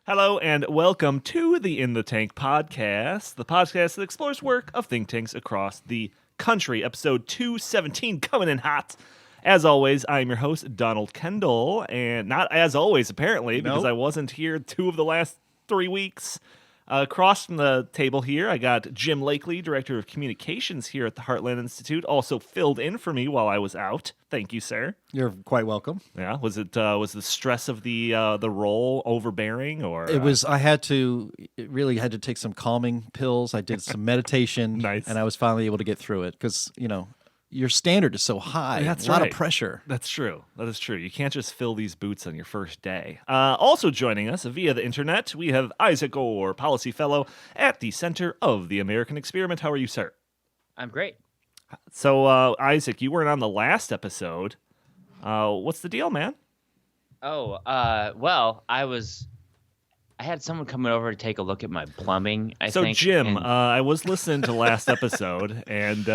Hello and welcome to the In the Tank podcast, the podcast that explores work of think tanks across the country. Episode 217 coming in hot. As always, I am your host, Donald Kendal, and not as always, apparently, because I wasn't here 2 of the last 3 weeks. Across from the table here, I got Jim Lakely, Director of Communications here at the Heartland Institute, also filled in for me while I was out. Thank you, sir. You're quite welcome. Yeah, was the stress of the role overbearing, or It was. I really had to take some calming pills. I did some meditation, Nice. and I was finally able to get through it because your standard is so high. That's a lot right. of pressure. That's true. That is true. You can't just fill these boots on your first day. Also joining us via the internet, we have Isaac Orr, Policy Fellow at the Center of the American Experiment. How are you, sir? I'm great. So, Isaac, you weren't on the last episode. What's the deal, man? Well, I had someone coming over to take a look at my plumbing, I think. So, Jim, and- I was listening to last episode, and,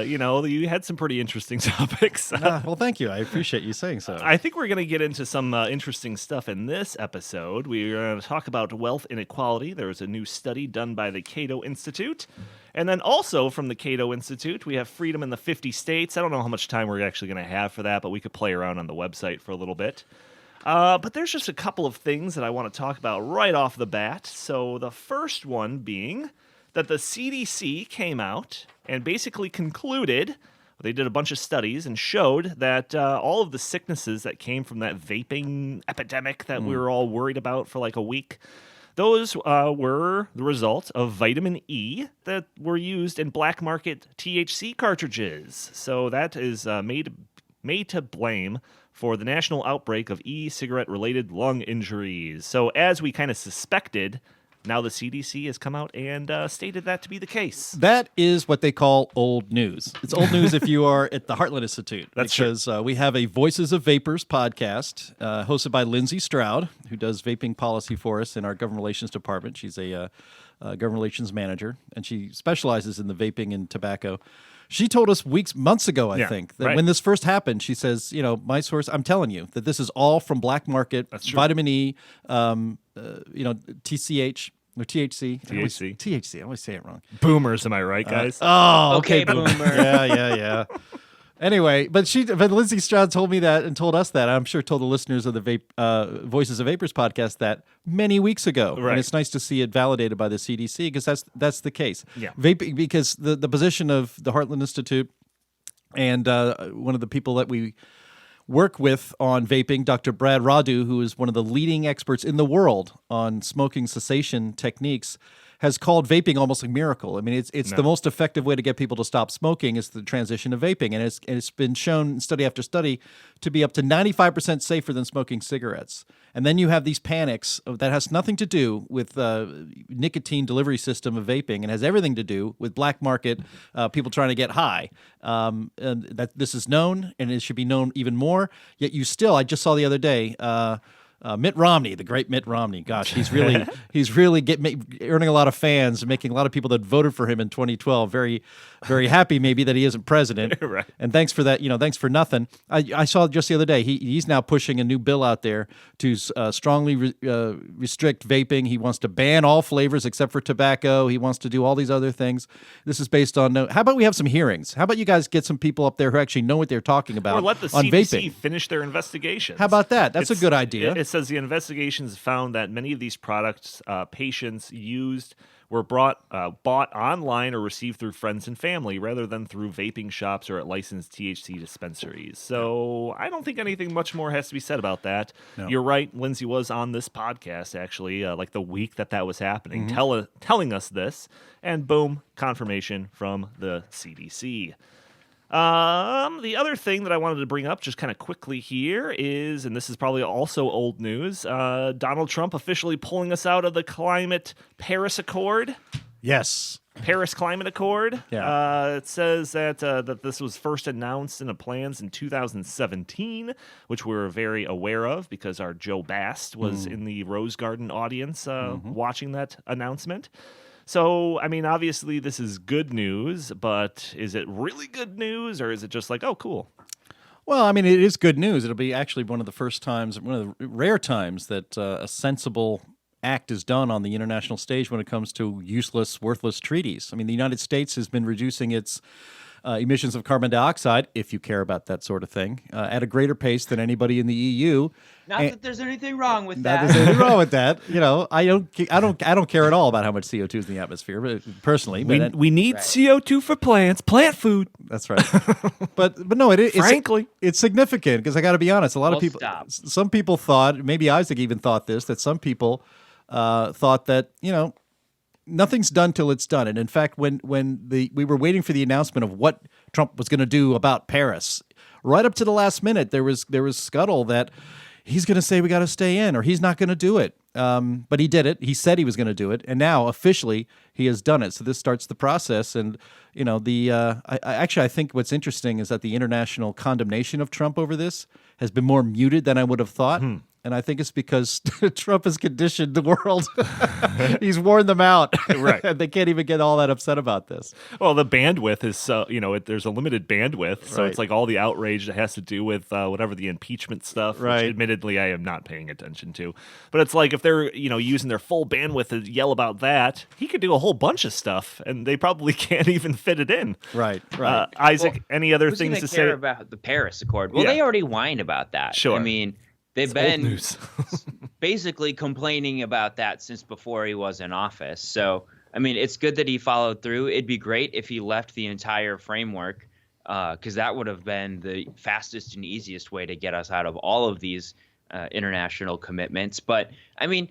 you had some pretty interesting topics. Well, thank you. I appreciate you saying so. I think we're going to get into some interesting stuff in this episode. We're going to talk about wealth inequality. There was a new study done by the Cato Institute. And then also from the Cato Institute, we have freedom in the 50 states. I don't know how much time we're actually going to have for that, but we could play around on the website for a little bit. But there's just a couple of things that I want to talk about right off the bat. So the first one being that the CDC came out and basically concluded, they did a bunch of studies and showed that all of the sicknesses that came from that vaping epidemic that we were all worried about for like a week, those were the result of vitamin E that were used in black market THC cartridges. So that is made to blame for the national outbreak of e-cigarette-related lung injuries. So as we kind of suspected, now the CDC has come out and stated that to be the case. That is what they call old news. It's old news if you are at the Heartland Institute. That's because we have a Voices of Vapors podcast hosted by Lindsay Stroud, who does vaping policy for us in our government relations department. She's a government relations manager, and she specializes in the vaping and tobacco. She told us months ago, I think, that when this first happened, she says, my source, I'm telling you that this is all from black market, vitamin E, TCH, or THC. THC. I always say it wrong. Boomers, am I right, guys? Okay, boomer. Yeah. Anyway, but Lindsay Stroud told me that and told us that. I'm sure told the listeners of the Voices of Vapors podcast that many weeks ago. Right. And it's nice to see it validated by the CDC because that's the case. Yeah. Vaping, because the position of the Heartland Institute and one of the people that we work with on vaping, Dr. Brad Radu, who is one of the leading experts in the world on smoking cessation techniques, has called vaping almost a miracle. I mean, it's the most effective way to get people to stop smoking is the transition to vaping. And it's been shown study after study to be up to 95% safer than smoking cigarettes. And then you have these panics that has nothing to do with the nicotine delivery system of vaping and has everything to do with black market people trying to get high. And that this is known and it should be known even more. Yet I just saw the other day, Mitt Romney, the great Mitt Romney. Gosh, he's really earning a lot of fans, making a lot of people that voted for him in 2012 very, very happy. Maybe that he isn't president. Right. And thanks for that. Thanks for nothing. I saw just the other day he's now pushing a new bill out there to strongly restrict vaping. He wants to ban all flavors except for tobacco. He wants to do all these other things. This is based on. How about we have some hearings? How about you guys get some people up there who actually know what they're talking about Or let the on CDC vaping? finish their investigations. How about that? That's a good idea. It says the investigations found that many of these products patients used were bought online or received through friends and family rather than through vaping shops or at licensed THC dispensaries. So I don't think anything much more has to be said about that. No. You're right. Lindsay was on this podcast, actually, like the week that was happening, telling us this. And boom, confirmation from the CDC. The other thing that I wanted to bring up just kind of quickly here is, and this is probably also old news, Donald Trump officially pulling us out of the Paris Accord. Yes. Paris Climate Accord. Yeah. It says that this was first announced in the plans in 2017, which we were very aware of because our Joe Bast was in the Rose Garden audience watching that announcement. So, I mean, obviously this is good news, but is it really good news or is it just like, oh, cool? Well, I mean, it is good news. It'll be actually one of the rare times that a sensible act is done on the international stage when it comes to useless, worthless treaties. I mean, the United States has been reducing its emissions of carbon dioxide, if you care about that sort of thing, at a greater pace than anybody in the EU. Not that there's anything wrong with Not that. there's anything wrong with that. You know, I don't care at all about how much CO2 is in the atmosphere, but personally. We need CO2 for plants, plant food. That's right. but no, Frankly. it's significant because I got to be honest. A lot of people, stop. some people thought, maybe Isaac even thought this, that some people thought that, you know, nothing's done till it's done. And in fact, when we were waiting for the announcement of what Trump was going to do about Paris, right up to the last minute, there was scuttle that he's going to say we got to stay in, or he's not going to do it. But he did it. He said he was going to do it, and now officially he has done it. So this starts the process. And you know, I think what's interesting is that the international condemnation of Trump over this has been more muted than I would have thought. And I think it's because Trump has conditioned the world. He's worn them out. Right. They can't even get all that upset about this. Well, the bandwidth is, there's a limited bandwidth. So Right. it's like all the outrage that has to do with whatever the impeachment stuff, Right. which admittedly I am not paying attention to. But it's like if they're, using their full bandwidth to yell about that, he could do a whole bunch of stuff, and they probably can't even fit it in. Right. Isaac, any other Who's things gonna to care say? about the Paris Accord? Well, Yeah. they already whined about that. Sure. I mean, they've It's old been news. basically complaining about that since before he was in office. So, I mean, it's good that he followed through. It'd be great if he left the entire framework, because that would have been the fastest and easiest way to get us out of all of these international commitments. But, I mean,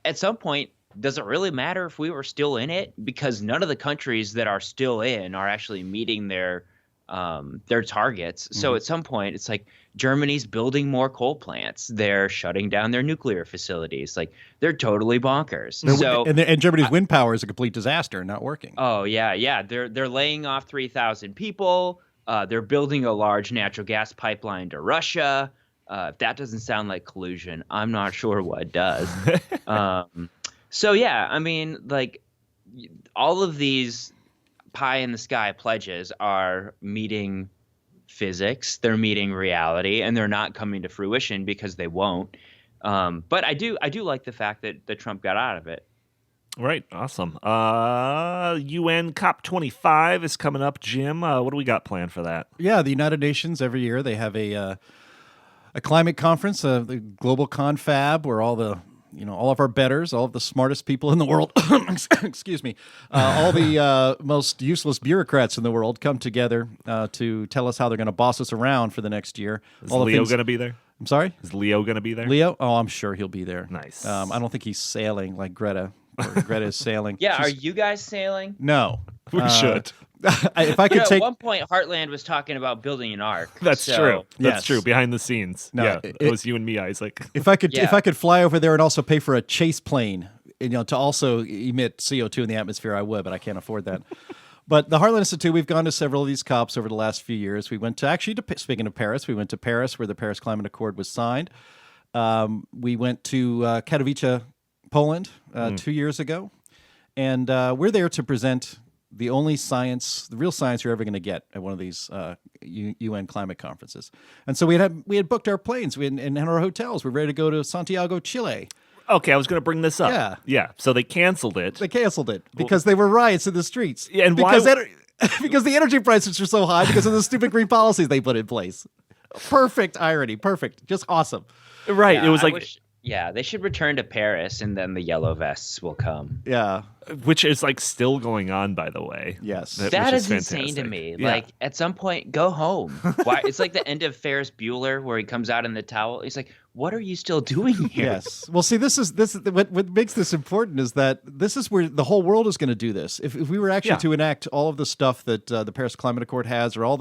at some point, does it really matter if we were still in it? Because none of the countries that are still in are actually meeting their targets. So at some point, it's like Germany's building more coal plants. They're shutting down their nuclear facilities. Like, they're totally bonkers. And Germany's wind power is a complete disaster, not working. Oh yeah. They're laying off 3,000 people. They're building a large natural gas pipeline to Russia. If that doesn't sound like collusion, I'm not sure what does. So yeah, I mean, like, all of these pie in the sky pledges are meeting physics, they're meeting reality, and they're not coming to fruition because they won't. But I do like the fact that Trump got out of it. Right. Awesome. UN COP25 is coming up, Jim. What do we got planned for that? Yeah, the United Nations every year they have a climate conference, the global confab, where all of our betters, all of the smartest people in the world, excuse me, all the most useless bureaucrats in the world come together to tell us how they're going to boss us around for the next year. Is Leo going to be there? I'm sorry? Is Leo going to be there? Leo? Oh, I'm sure he'll be there. Nice. I don't think he's sailing like Greta. Or Greta is sailing. Yeah, are you guys sailing? No. We should. If I could At take... one point, Heartland was talking about building an ark. That's true. That's Yes. true. Behind the scenes. No, yeah, it was you and me, Isaac. If I could, Yeah. if I could fly over there and also pay for a chase plane, to also emit CO2 in the atmosphere, I would, but I can't afford that. But the Heartland Institute, we've gone to several of these COPs over the last few years. We went to speaking of Paris, we went to Paris where the Paris Climate Accord was signed. We went to Katowice, Poland, 2 years ago, and we're there to present the real science you're ever going to get at one of these UN climate conferences. And so we had booked our planes and our hotels. We're ready to go to Santiago, Chile. Okay, I was going to bring this up. Yeah. Yeah. So they canceled it. They canceled it because there were riots in the streets. Yeah, and because why- because the energy prices were so high because of the stupid green policies they put in place. Perfect irony. Perfect. Just awesome. Right. Yeah, it was I like, wish- yeah, they should return to Paris, and then the yellow vests will come. Yeah. which is like still going on, by the way. Yes. That which is insane to fantastic. me. Yeah. Like, at some point, go home. Why? It's like the end of Ferris Bueller where he comes out in the towel. He's like, "What are you still doing here?" Yes. Well, see, this is what makes this important is that this is where the whole world is going to do this. If we were actually Yeah. to enact all of the stuff that the Paris Climate Accord has, or all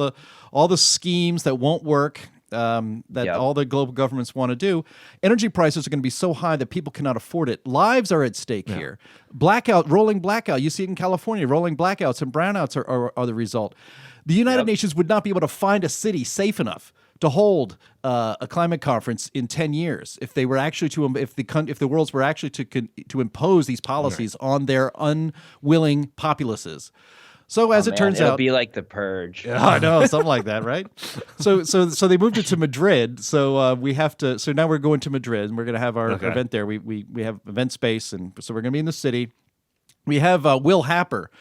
the schemes that won't work, that Yep. all the global governments want to do, energy prices are going to be so high that people cannot afford it. Lives are at stake here. Rolling blackout. You see it in California. Rolling blackouts and brownouts are the result. The United Yep. Nations would not be able to find a city safe enough to hold a climate conference in 10 years if they were actually if the worlds were actually to impose these policies on their unwilling populaces. So as Oh, it man, turns it'll out, be like The Purge. yeah, I know, something like that, right? So they moved it to Madrid. So we have to. So now we're going to Madrid, and we're going to have our Okay. event there. We have event space, and so we're going to be in the city. We have Will Happer,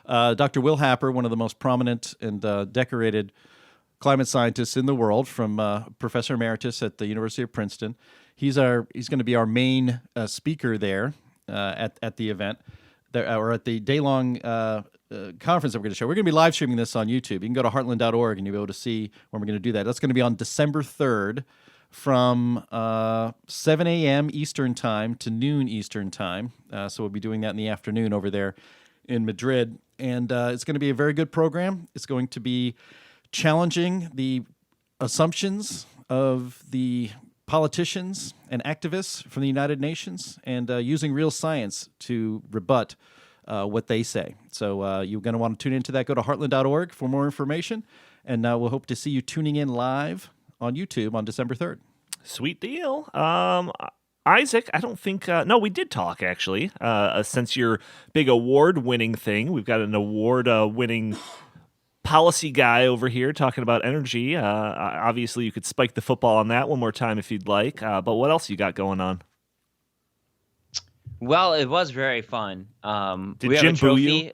Dr. Will Happer, one of the most prominent and decorated climate scientists in the world, from Professor Emeritus at the University of Princeton. He's going to be our main speaker there at the event, or at the day-long conference that we're going to show. We're going to be live streaming this on YouTube. You can go to heartland.org and you'll be able to see when we're going to do that. That's going to be on December 3rd from 7 a.m. Eastern time to noon Eastern time. So we'll be doing that in the afternoon over there in Madrid. And it's going to be a very good program. It's going to be challenging the assumptions of the politicians and activists from the United Nations, and using real science to rebut what they say. So you're going to want to tune into that. Go to heartland.org for more information, and we'll hope to see you tuning in live on YouTube on December 3rd. Sweet deal. Isaac, I don't think... no, we did talk, actually. Since your big award-winning thing, we've got an award-winning policy guy over here talking about energy. Obviously, you could spike the football on that one more time if you'd like. But what else you got going on? Well, it was very fun. Did we have Jim a trophy. boo you?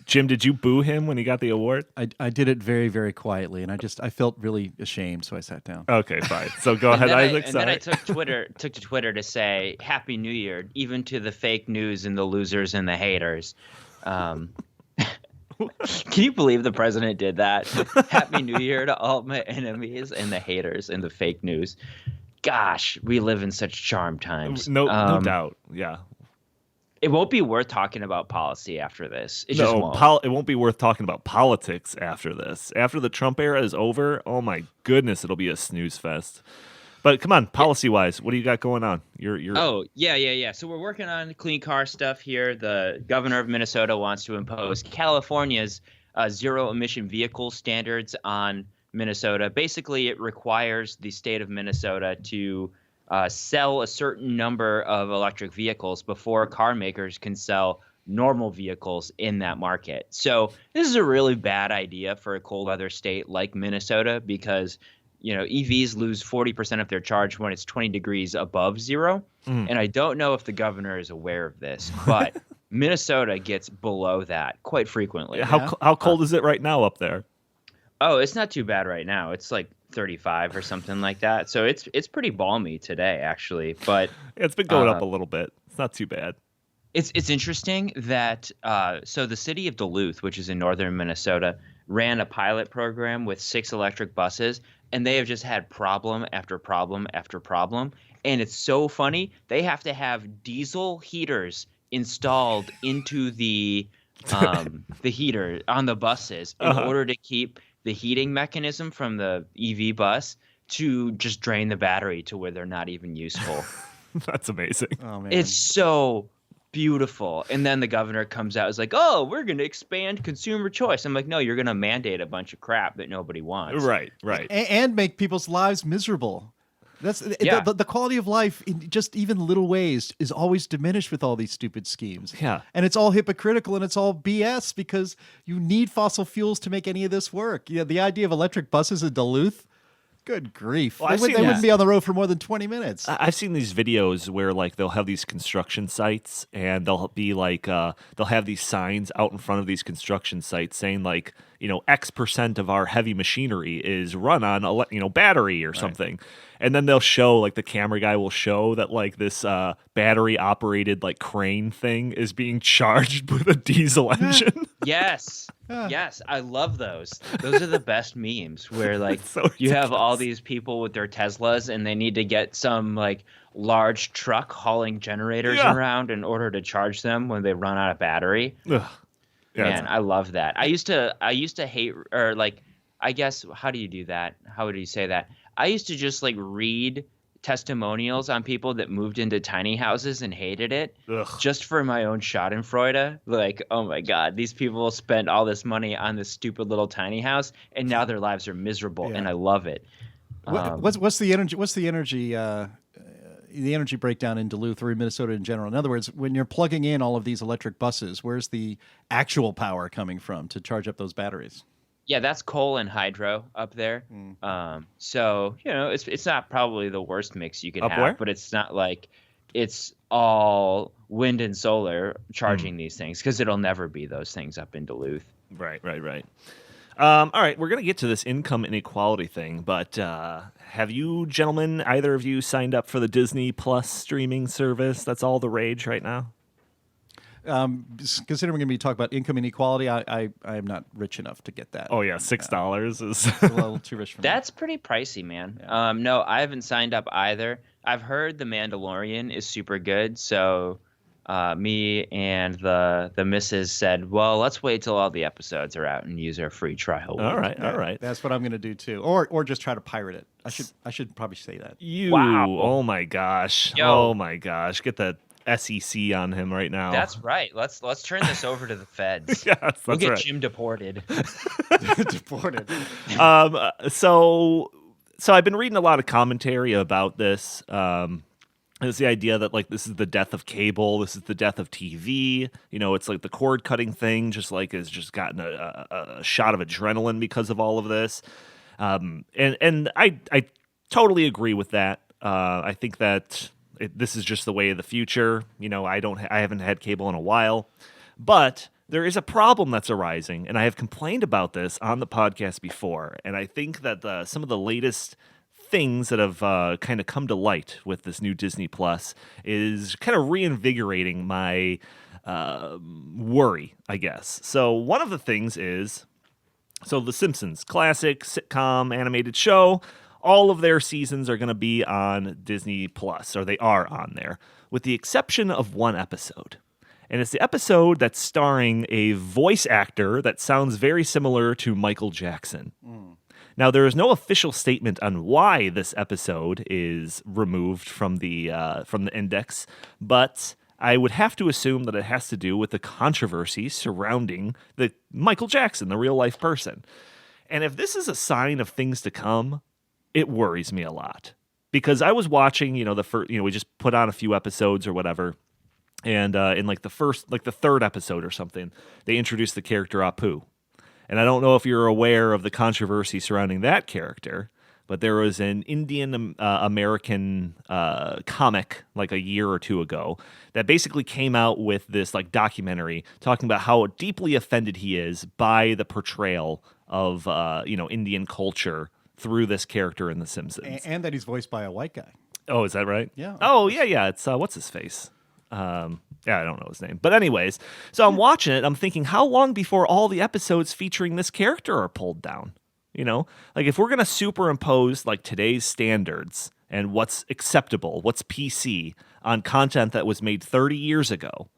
Jim, did you boo him when he got the award? I did it very, very quietly, and I felt really ashamed, so I sat down. Okay, fine. So go ahead, Isaac. Then I took to Twitter to say Happy New Year, even to the fake news and the losers and the haters. Can you believe the president did that? Happy New Year to all my enemies and the haters and the fake news. Gosh, we live in such charmed times. No doubt. Yeah. It won't be worth talking about policy after this. It just won't. It won't be worth talking about politics after this. After the Trump era is over, oh my goodness, it'll be a snooze fest. But come on, policy-wise, what do you got going on? Oh, yeah. So we're working on clean car stuff here. The governor of Minnesota wants to impose California's zero-emission vehicle standards on Minnesota. Basically, it requires the state of Minnesota to sell a certain number of electric vehicles before car makers can sell normal vehicles in that market. So this is a really bad idea for a cold weather state like Minnesota, because EVs lose 40% of their charge when it's 20 degrees above zero. And I don't know if the governor is aware of this, but Minnesota gets below that quite frequently. How cold is it right now up there? Oh, it's not too bad right now. It's like 35 or something like that. So it's pretty balmy today, actually. But it's been going up a little bit. It's not too bad. It's interesting that so the city of Duluth, which is in northern Minnesota, ran a pilot program with 6 electric buses, and they have just had problem after problem after problem. And it's so funny. They have to have diesel heaters installed into the heater on the buses in order to keep the heating mechanism from the EV bus to just drain the battery to where they're not even useful. That's amazing. Oh man, It's so beautiful. And then the governor comes out, is like, "Oh, we're going to expand consumer choice." I'm like, "No, you're going to mandate a bunch of crap that nobody wants." Right. and make people's lives miserable. That's the quality of life in just even little ways is always diminished with all these stupid schemes. Yeah. And it's all hypocritical and it's all BS because you need fossil fuels to make any of this work. Yeah, the idea of electric buses in Duluth, good grief. Well, they wouldn't be on the road for more than 20 minutes. I've seen these videos where they'll have these construction sites, and they'll be they'll have these signs out in front of these construction sites saying X% of our heavy machinery is run on battery or something. And then they'll show, the camera guy will show that this battery operated crane thing is being charged with a diesel engine. Yes. Yes, I love those. Those are the best memes where so you have all these people with their Teslas and they need to get some large truck hauling generators around in order to charge them when they run out of battery. Ugh. Yeah, Man, I love that. I used to hate, or I guess, how do you do that? How would you say that? I used to just read testimonials on people that moved into tiny houses and hated it. Ugh. Just for my own schadenfreude. Oh my God, these people spent all this money on this stupid little tiny house and now their lives are miserable, and I love it. What's the energy? What's the energy the energy breakdown in Duluth or in Minnesota in general. In other words, when you're plugging in all of these electric buses, where's the actual power coming from to charge up those batteries? Yeah, that's coal and hydro up there. So, it's not probably the worst mix you can Up have, where? but it's not like it's all wind and solar charging these things, because it'll never be those things up in Duluth. Right. All right, we're going to get to this income inequality thing, but have you gentlemen, either of you, signed up for the Disney Plus streaming service? That's all the rage right now. Considering we're going to be talking about income inequality, I am not rich enough to get that. Oh, yeah, $6 is... It's a little too rich for me. That's pretty pricey, man. Yeah. No, I haven't signed up either. I've heard The Mandalorian is super good, so me and the missus said, well, let's wait till all the episodes are out and use our free trial week. All right. That's what I'm going to do too, or just try to pirate it. I should probably say that. Wow. Oh my gosh. Yo. Oh my gosh. Get the SEC on him right now. That's right. Let's turn this over to the feds. Yes, that's We'll get right. Jim deported. Deported. So I've been reading a lot of commentary about this. It's the idea that like this is the death of cable, this is the death of TV. It's like the cord cutting thing, just like has just gotten a shot of adrenaline because of all of this. And I totally agree with that. I think that this is just the way of the future. I haven't had cable in a while, but there is a problem that's arising, and I have complained about this on the podcast before. And I think that some of the latest things that have kind of come to light with this new Disney Plus is kind of reinvigorating my worry, I guess. So one of the things is, The Simpsons, classic sitcom animated show, all of their seasons are going to be on Disney Plus, or they are on there, with the exception of one episode. And it's the episode that's starring a voice actor that sounds very similar to Michael Jackson. Now, there is no official statement on why this episode is removed from the index, but I would have to assume that it has to do with the controversy surrounding the Michael Jackson, the real-life person. And if this is a sign of things to come, it worries me a lot. Because I was watching, we just put on a few episodes or whatever, and in the third episode or something, they introduced the character Apu. And I don't know if you're aware of the controversy surrounding that character, but there was an Indian American comic like a year or two ago that basically came out with this like documentary talking about how deeply offended he is by the portrayal of Indian culture through this character in The Simpsons. And that he's voiced by a white guy. Oh, is that right? Yeah. Oh, yeah. It's what's his face? I don't know his name. But anyways, so I'm watching it. I'm thinking, how long before all the episodes featuring this character are pulled down? Like if we're going to superimpose like today's standards and what's acceptable, what's PC on content that was made 30 years ago,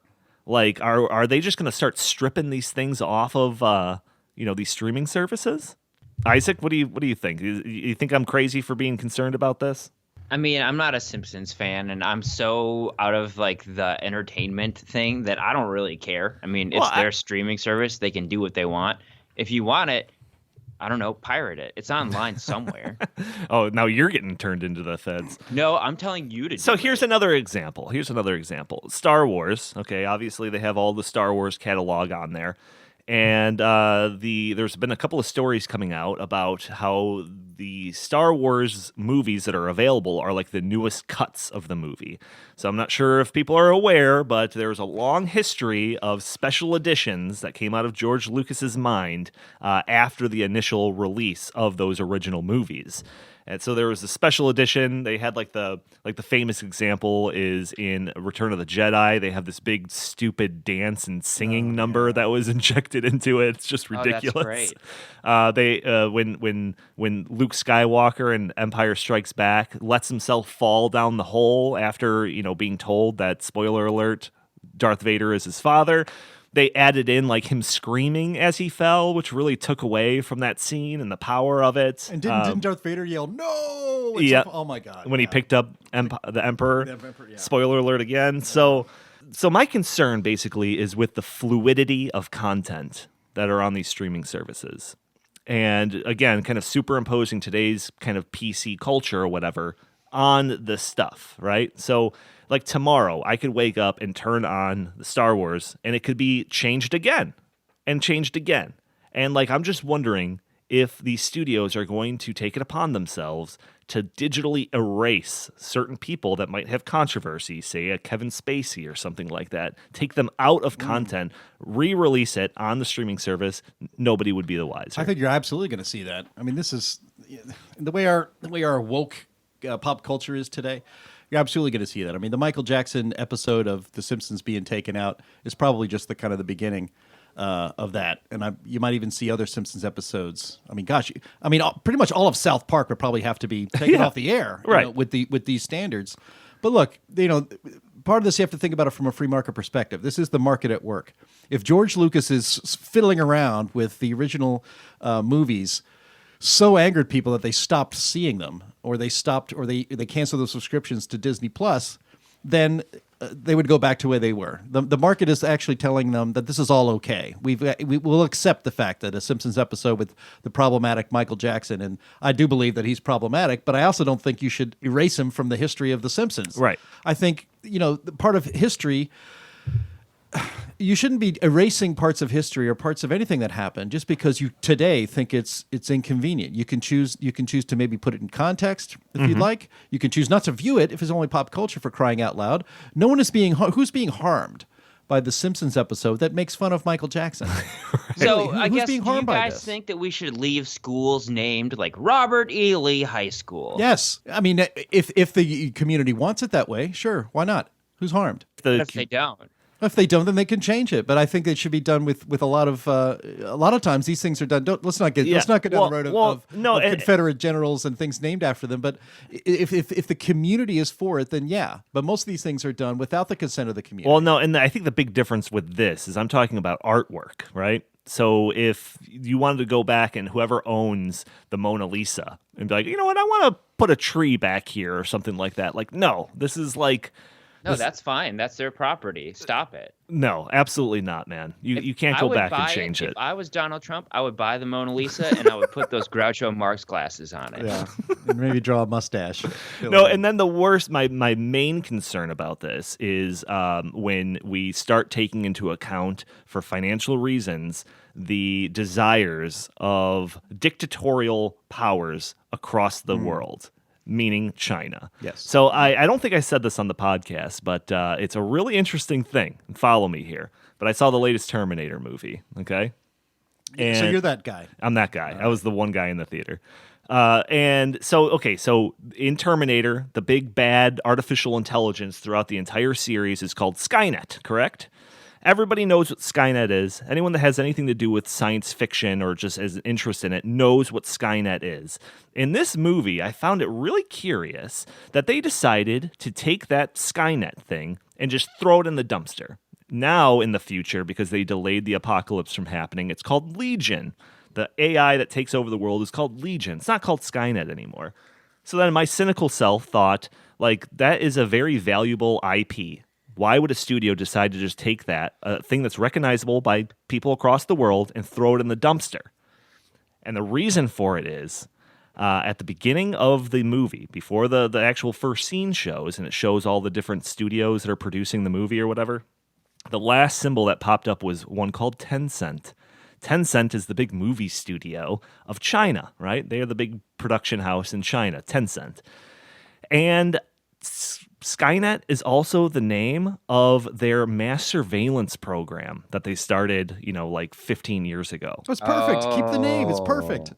like are they just going to start stripping these things off of these streaming services? Isaac, what do you think? You think I'm crazy for being concerned about this? I mean, I'm not a Simpsons fan, and I'm so out of like the entertainment thing that I don't really care. I mean, it's their streaming service. They can do what they want. If you want it, I don't know, pirate it. It's online somewhere. Oh, now you're getting turned into the feds. No, I'm telling you to do So it. here's another example. Star Wars. Okay, obviously they have all the Star Wars catalog on there. And there's been a couple of stories coming out about how the Star Wars movies that are available are like the newest cuts of the movie. So I'm not sure if people are aware, but there's a long history of special editions that came out of George Lucas's mind after the initial release of those original movies. And so there was a special edition. They had like the famous example is in Return of the Jedi. They have this big stupid dance and singing number that was injected into it. It's just ridiculous. That's great. When Luke Skywalker in Empire Strikes Back lets himself fall down the hole after being told that, spoiler alert, Darth Vader is his father. They added in like him screaming as he fell, which really took away from that scene and the power of it. And didn't Darth Vader yell, "No!" Yeah. Oh my God. When he picked up the Emperor. Yeah. Spoiler alert again. Yeah. So my concern basically is with the fluidity of content that are on these streaming services. And again, kind of superimposing today's kind of PC culture or whatever on the stuff, right? So like tomorrow, I could wake up and turn on the Star Wars, and it could be changed again and changed again. And like, I'm just wondering if these studios are going to take it upon themselves to digitally erase certain people that might have controversy, say a Kevin Spacey or something like that, take them out of content, re-release it on the streaming service. Nobody would be the wiser. I think you're absolutely going to see that. I mean, this is the way our woke pop culture is today. You're absolutely going to see that. I mean, the Michael Jackson episode of The Simpsons being taken out is probably just the kind of the beginning of that, and you might even see other Simpsons episodes. I mean, gosh, pretty much all of South Park would probably have to be taken off the air, right? With these standards. But look, part of this you have to think about it from a free market perspective. This is the market at work. If George Lucas is fiddling around with the original movies, so angered people that they stopped seeing them, or they canceled those subscriptions to Disney Plus, then they would go back to where they were. The market is actually telling them that this is all okay. We will accept the fact that a Simpsons episode with the problematic Michael Jackson, and I do believe that he's problematic, but I also don't think you should erase him from the history of The Simpsons. Right. I think, part of history, you shouldn't be erasing parts of history or parts of anything that happened just because you today think it's inconvenient. You can choose to maybe put it in context if you'd like. You can choose not to view it if it's only pop culture, for crying out loud. No one is who's being harmed by the Simpsons episode that makes fun of Michael Jackson. So Really, I who's guess, do being you harmed by guys this? think that we should leave schools named like Robert E. Lee High School? Yes. I mean, if the community wants it that way, sure, why not? Who's harmed? What if they don't? If they don't, then they can change it. But I think it should be done with a lot of times these things are done. Let's not get down the road of Confederate generals and things named after them. But if the community is for it, then yeah. But most of these things are done without the consent of the community. Well, no, and I think the big difference with this is I'm talking about artwork, right? So if you wanted to go back and whoever owns the Mona Lisa and be like, you know what, I want to put a tree back here or something like that. Like, no, this is like. No, that's fine. That's their property. Stop it. No, absolutely not, man. You can't go back and change it. If I was Donald Trump, I would buy the Mona Lisa and I would put those Groucho Marx glasses on it. Yeah, and maybe draw a mustache. No, and then the worst, my main concern about this is when we start taking into account, for financial reasons, the desires of dictatorial powers across the world. Meaning China. Yes. So I don't think I said this on the podcast, but it's a really interesting thing. Follow me here. But I saw the latest Terminator movie, okay? And so you're that guy. I'm that guy. I was the one guy in the theater. And so in Terminator, the big bad artificial intelligence throughout the entire series is called Skynet, correct? Everybody knows what Skynet is. Anyone that has anything to do with science fiction or just has an interest in it knows what Skynet is. In this movie, I found it really curious that they decided to take that Skynet thing and just throw it in the dumpster. Now, in the future, because they delayed the apocalypse from happening, it's called Legion. The AI that takes over the world is called Legion. It's not called Skynet anymore. So then my cynical self thought, like, that is a very valuable IP. Why would a studio decide to just take that, a thing that's recognizable by people across the world, and throw it in the dumpster? And the reason for it is, at the beginning of the movie, before the actual first scene shows, and it shows all the different studios that are producing the movie or whatever, the last symbol that popped up was one called Tencent. Tencent is the big movie studio of China, right? They are the big production house in China, Tencent. And Skynet is also the name of their mass surveillance program that they started, like 15 years ago. That's perfect. Keep the name. It's perfect.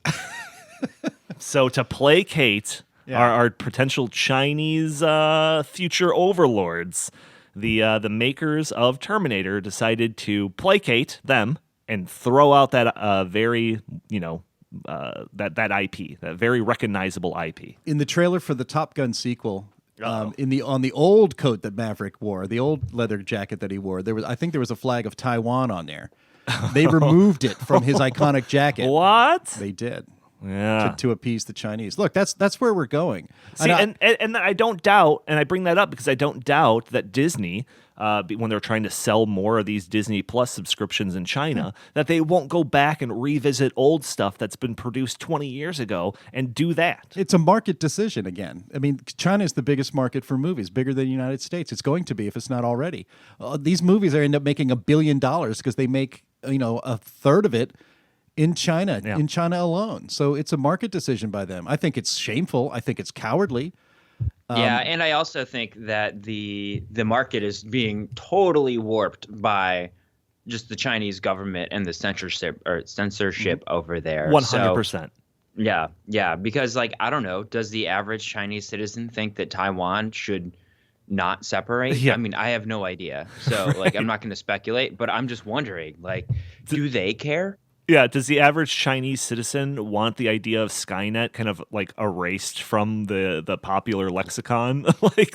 So to placate our potential Chinese future overlords, the makers of Terminator decided to placate them and throw out that that IP, that very recognizable IP. In the trailer for the Top Gun sequel, on the old coat that Maverick wore, the old leather jacket that he wore, I think there was a flag of Taiwan on there. They removed it from his iconic jacket. What? They did. Yeah. To appease the Chinese. Look, that's where we're going. See, and I don't doubt, and I bring that up because I don't doubt that Disney when they're trying to sell more of these Disney Plus subscriptions in China, that they won't go back and revisit old stuff that's been produced 20 years ago and do that. It's a market decision again. I mean, China is the biggest market for movies, bigger than the United States. It's going to be if it's not already. These movies end up making $1 billion because they make a third of it in China, in China alone. So it's a market decision by them. I think it's shameful. I think it's cowardly. Yeah, and I also think that the market is being totally warped by just the Chinese government and the censorship over there. 100%. So, yeah, because I don't know, does the average Chinese citizen think that Taiwan should not separate? Yeah. I mean, I have no idea. So I'm not going to speculate, but I'm just wondering, do they care? Yeah, does the average Chinese citizen want the idea of Skynet kind of erased from the popular lexicon?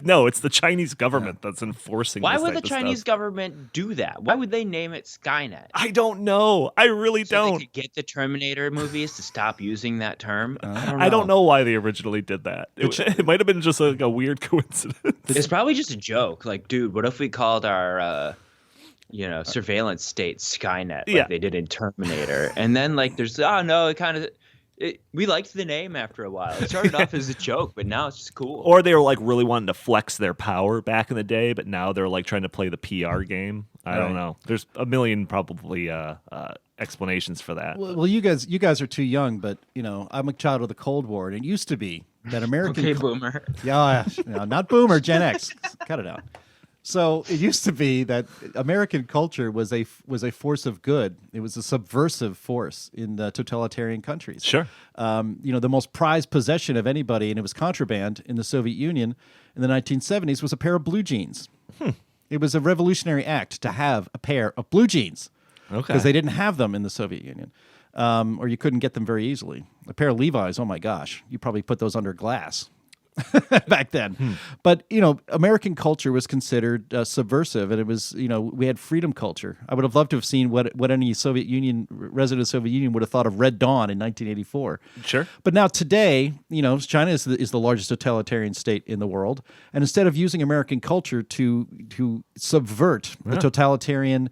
No, it's the Chinese government that's enforcing Why this would type the of Chinese stuff. government do that? Why would they name it Skynet? I don't know. I really So don't. they could get the Terminator movies to stop using that term? I don't know why they originally did that. It might have been just a weird coincidence. It's probably just a joke. Dude, what if we called our surveillance state Skynet like they did in Terminator? And then there's we liked the name after a while. It started off as a joke, but now it's just cool. Or they were really wanting to flex their power back in the day, but now they're trying to play the PR game. I don't know. There's a million probably explanations for that. Well, you guys are too young, but I'm a child of the Cold War, and it used to be that American. Okay, boomer. Yeah, not boomer, Gen X. Cut it out. So it used to be that American culture was a force of good. It was a subversive force in the totalitarian countries. Sure. The most prized possession of anybody, and it was contraband in the Soviet Union in the 1970s, was a pair of blue jeans. It was a revolutionary act to have a pair of blue jeans because they didn't have them in the Soviet Union, or you couldn't get them very easily. A pair of Levi's, oh my gosh, you probably put those under glass. Back then. But, American culture was considered subversive, and it was, we had freedom culture. I would have loved to have seen what any resident of the Soviet Union would have thought of Red Dawn in 1984. Sure. But now today, China is the largest totalitarian state in the world, and instead of using American culture to subvert the totalitarian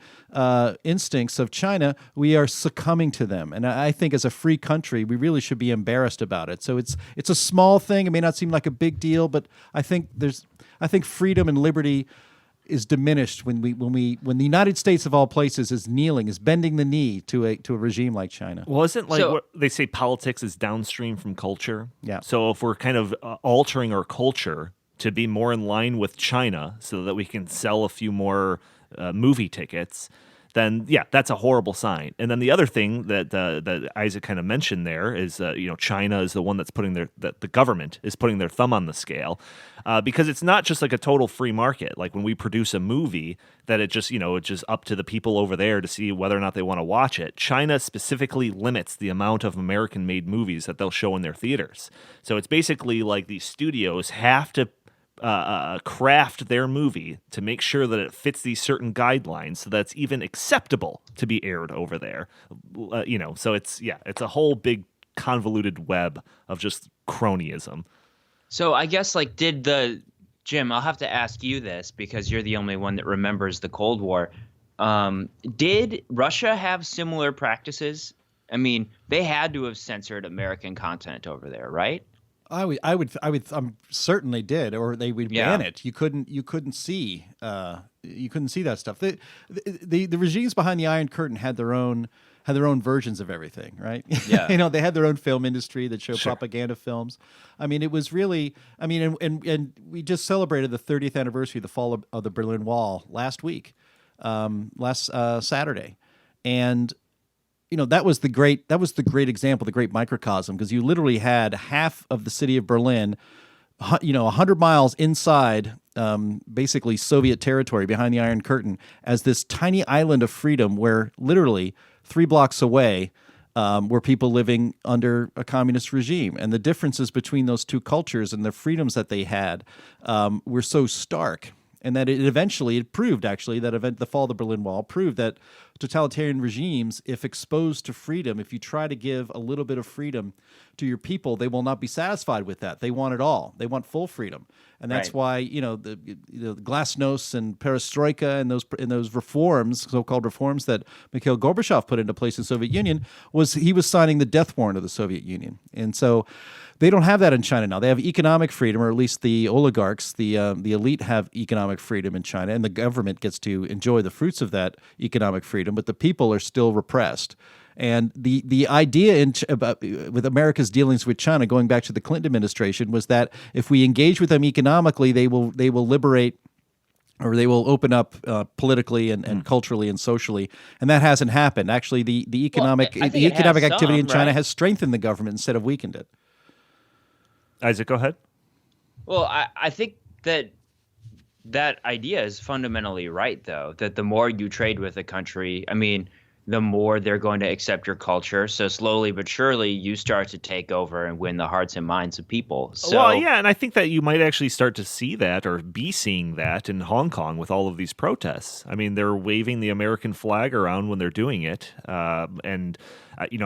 instincts of China, we are succumbing to them. And I think as a free country, we really should be embarrassed about it. So it's a small thing. It may not seem like a big deal, but I think freedom and liberty is diminished when the United States of all places is bending the knee to a regime like China. Well, isn't what they say politics is downstream from culture? Yeah. So if we're kind of altering our culture to be more in line with China so that we can sell a few more movie tickets, then that's a horrible sign. And then the other thing that Isaac kind of mentioned there is, China is the one that's the government is putting their thumb on the scale, because it's not just a total free market. Like when we produce a movie, that it's just up to the people over there to see whether or not they want to watch it. China specifically limits the amount of American-made movies that they'll show in their theaters. So it's basically like these studios have to craft their movie to make sure that it fits these certain guidelines so that's even acceptable to be aired over there. So it's a whole big convoluted web of just cronyism. So I guess Jim, I'll have to ask you this because you're the only one that remembers the Cold War. Did Russia have similar practices? I mean, they had to have censored American content over there, right? I would certainly did, or they would ban it. You couldn't see that stuff. The regimes behind the Iron Curtain had their own versions of everything, right? Yeah. They had their own film industry that showed propaganda films. I mean, it was really, and we just celebrated the 30th anniversary of the fall of the Berlin Wall last week, last Saturday, and that was the great example, the great microcosm, because you literally had half of the city of Berlin, 100 miles inside, basically Soviet territory behind the Iron Curtain, as this tiny island of freedom where literally 3 blocks away were people living under a communist regime. And the differences between those two cultures and the freedoms that they had were so stark. And that it proved, actually, the fall of the Berlin Wall proved that totalitarian regimes, if exposed to freedom, if you try to give a little bit of freedom to your people, they will not be satisfied with that. They want it all. They want full freedom, and that's why the glasnost and perestroika and those reforms, so-called reforms that Mikhail Gorbachev put into place in the Soviet Union, he was signing the death warrant of the Soviet Union, and so they don't have that in China now. They have economic freedom, or at least the oligarchs, the elite have economic freedom in China, and the government gets to enjoy the fruits of that economic freedom, but the people are still repressed. And the idea with America's dealings with China, going back to the Clinton administration, was that if we engage with them economically, they will liberate, or they will open up politically and culturally and socially, and that hasn't happened. Actually, the economic activity in China has strengthened the government instead of weakened it. Isaac, go ahead. Well, I think that idea is fundamentally right, though, that the more you trade with a country, the more they're going to accept your culture. So slowly but surely, you start to take over and win the hearts and minds of people. So, well, yeah, and I think that you might actually start to see that, or be seeing that, in Hong Kong with all of these protests. They're waving the American flag around when they're doing it. I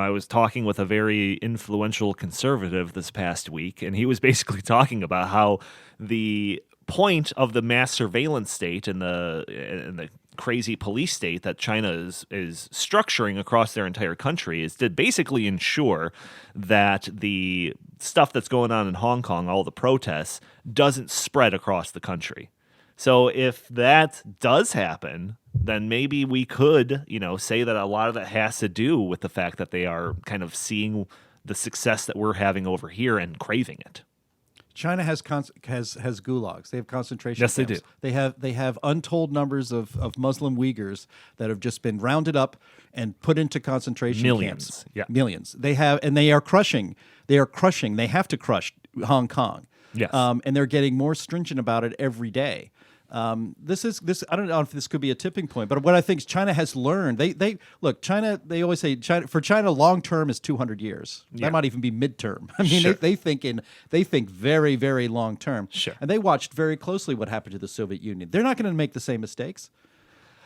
was talking with a very influential conservative this past week, and he was basically talking about how the point of the mass surveillance state and the crazy police state that China is structuring across their entire country is to basically ensure that the stuff that's going on in Hong Kong, all the protests, doesn't spread across the country. So if that does happen, then maybe we could, say that a lot of that has to do with the fact that they are kind of seeing the success that we're having over here and craving it. China has gulags. They have concentration camps. Yes, they do. They have untold numbers of Muslim Uyghurs that have just been rounded up and put into concentration camps. Yeah. Millions. They are crushing. They have to crush Hong Kong. Yes. And they're getting more stringent about it every day. This. I don't know if this could be a tipping point, but what I think is China has learned. China. They always say China long term is 200 years. Yeah. That might even be midterm. Sure. They think very, very long term. Sure. And they watched very closely what happened to the Soviet Union. They're not going to make the same mistakes.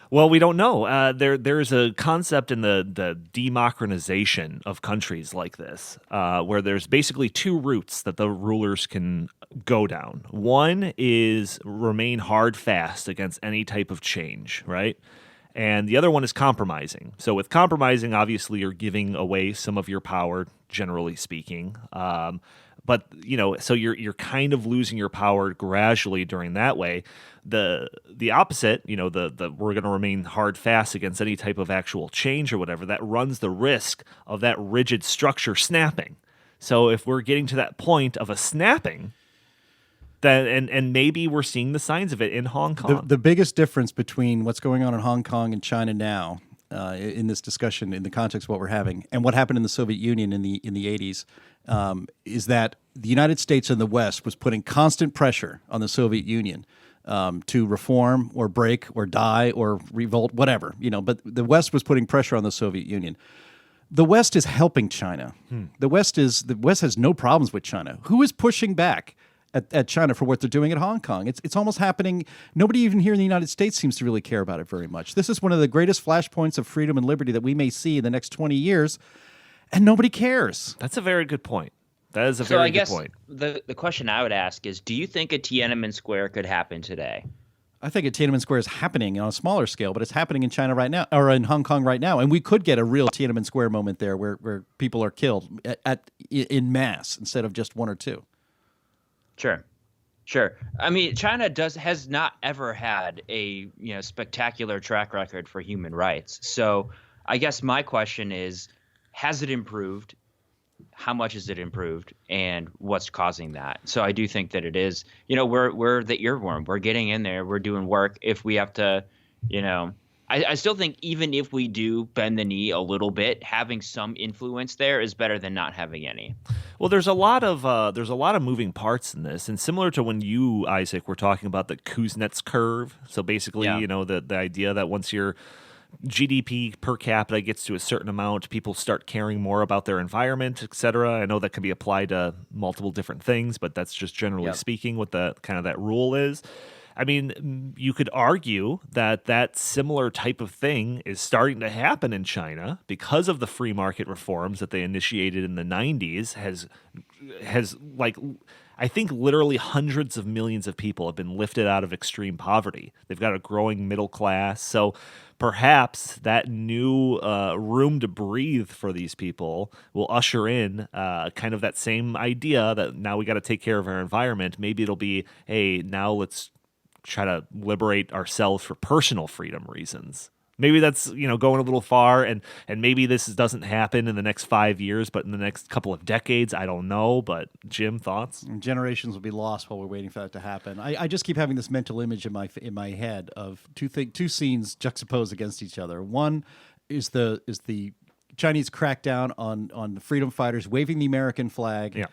Well, we don't know. There's a concept in the democratization of countries like this, where there's basically two routes that the rulers can go down. One is remain hard fast against any type of change, right? And the other one is compromising. So with compromising, obviously, you're giving away some of your power, generally speaking. But so you're kind of losing your power gradually during that way. The opposite, the we're going to remain hard fast against any type of actual change or whatever, that runs the risk of that rigid structure snapping. So if we're getting to that point of a snapping, then and maybe we're seeing the signs of it in Hong Kong. The biggest difference between what's going on in Hong Kong and China now, in this discussion, in the context of what we're having, and what happened in the Soviet Union in the 80s, is that the United States and the West was putting constant pressure on the Soviet Union to reform or break or die or revolt, whatever, but the West was putting pressure on the Soviet Union. The West is helping China. The West has no problems with China. Who is pushing back at China for what they're doing at Hong Kong? It's almost happening. Nobody even here in the United States seems to really care about it very much. This is one of the greatest flashpoints of freedom and liberty that we may see in the next 20 years, and nobody cares. That's a very good point. That is a very good point. The question I would ask is, do you think a Tiananmen Square could happen today? I think a Tiananmen Square is happening on a smaller scale, but it's happening in China right now, or in Hong Kong right now, and we could get a real Tiananmen Square moment there, where people are killed in mass instead of just one or two. Sure. China has not ever had a spectacular track record for human rights. So I guess my question is, has it improved? How much has it improved, and what's causing that? So I do think that it is, we're the earworm. We're getting in there. We're doing work. If we have to, I still think even if we do bend the knee a little bit, having some influence there is better than not having any. Well, there's a lot of moving parts in this, and similar to when you, Isaac, were talking about the Kuznets curve. So basically, the idea that once your GDP per capita gets to a certain amount, people start caring more about their environment, et cetera. I know that can be applied to multiple different things, but that's just generally speaking what the kind of that rule is. I mean, you could argue that that similar type of thing is starting to happen in China because of the free market reforms that they initiated in the 90s. Has like, I think literally hundreds of millions of people have been lifted out of extreme poverty. They've got a growing middle class. So perhaps that new room to breathe for these people will usher in kind of that same idea that now we got to take care of our environment. Maybe it'll be, hey, now let's try to liberate ourselves for personal freedom reasons. Maybe that's, going a little far, and maybe this doesn't happen in the next 5 years, but in the next couple of decades, I don't know. But Jim, thoughts? Generations will be lost while we're waiting for that to happen. I just keep having this mental image in my head of two scenes juxtaposed against each other. One is the Chinese crackdown on the freedom fighters waving the American flag.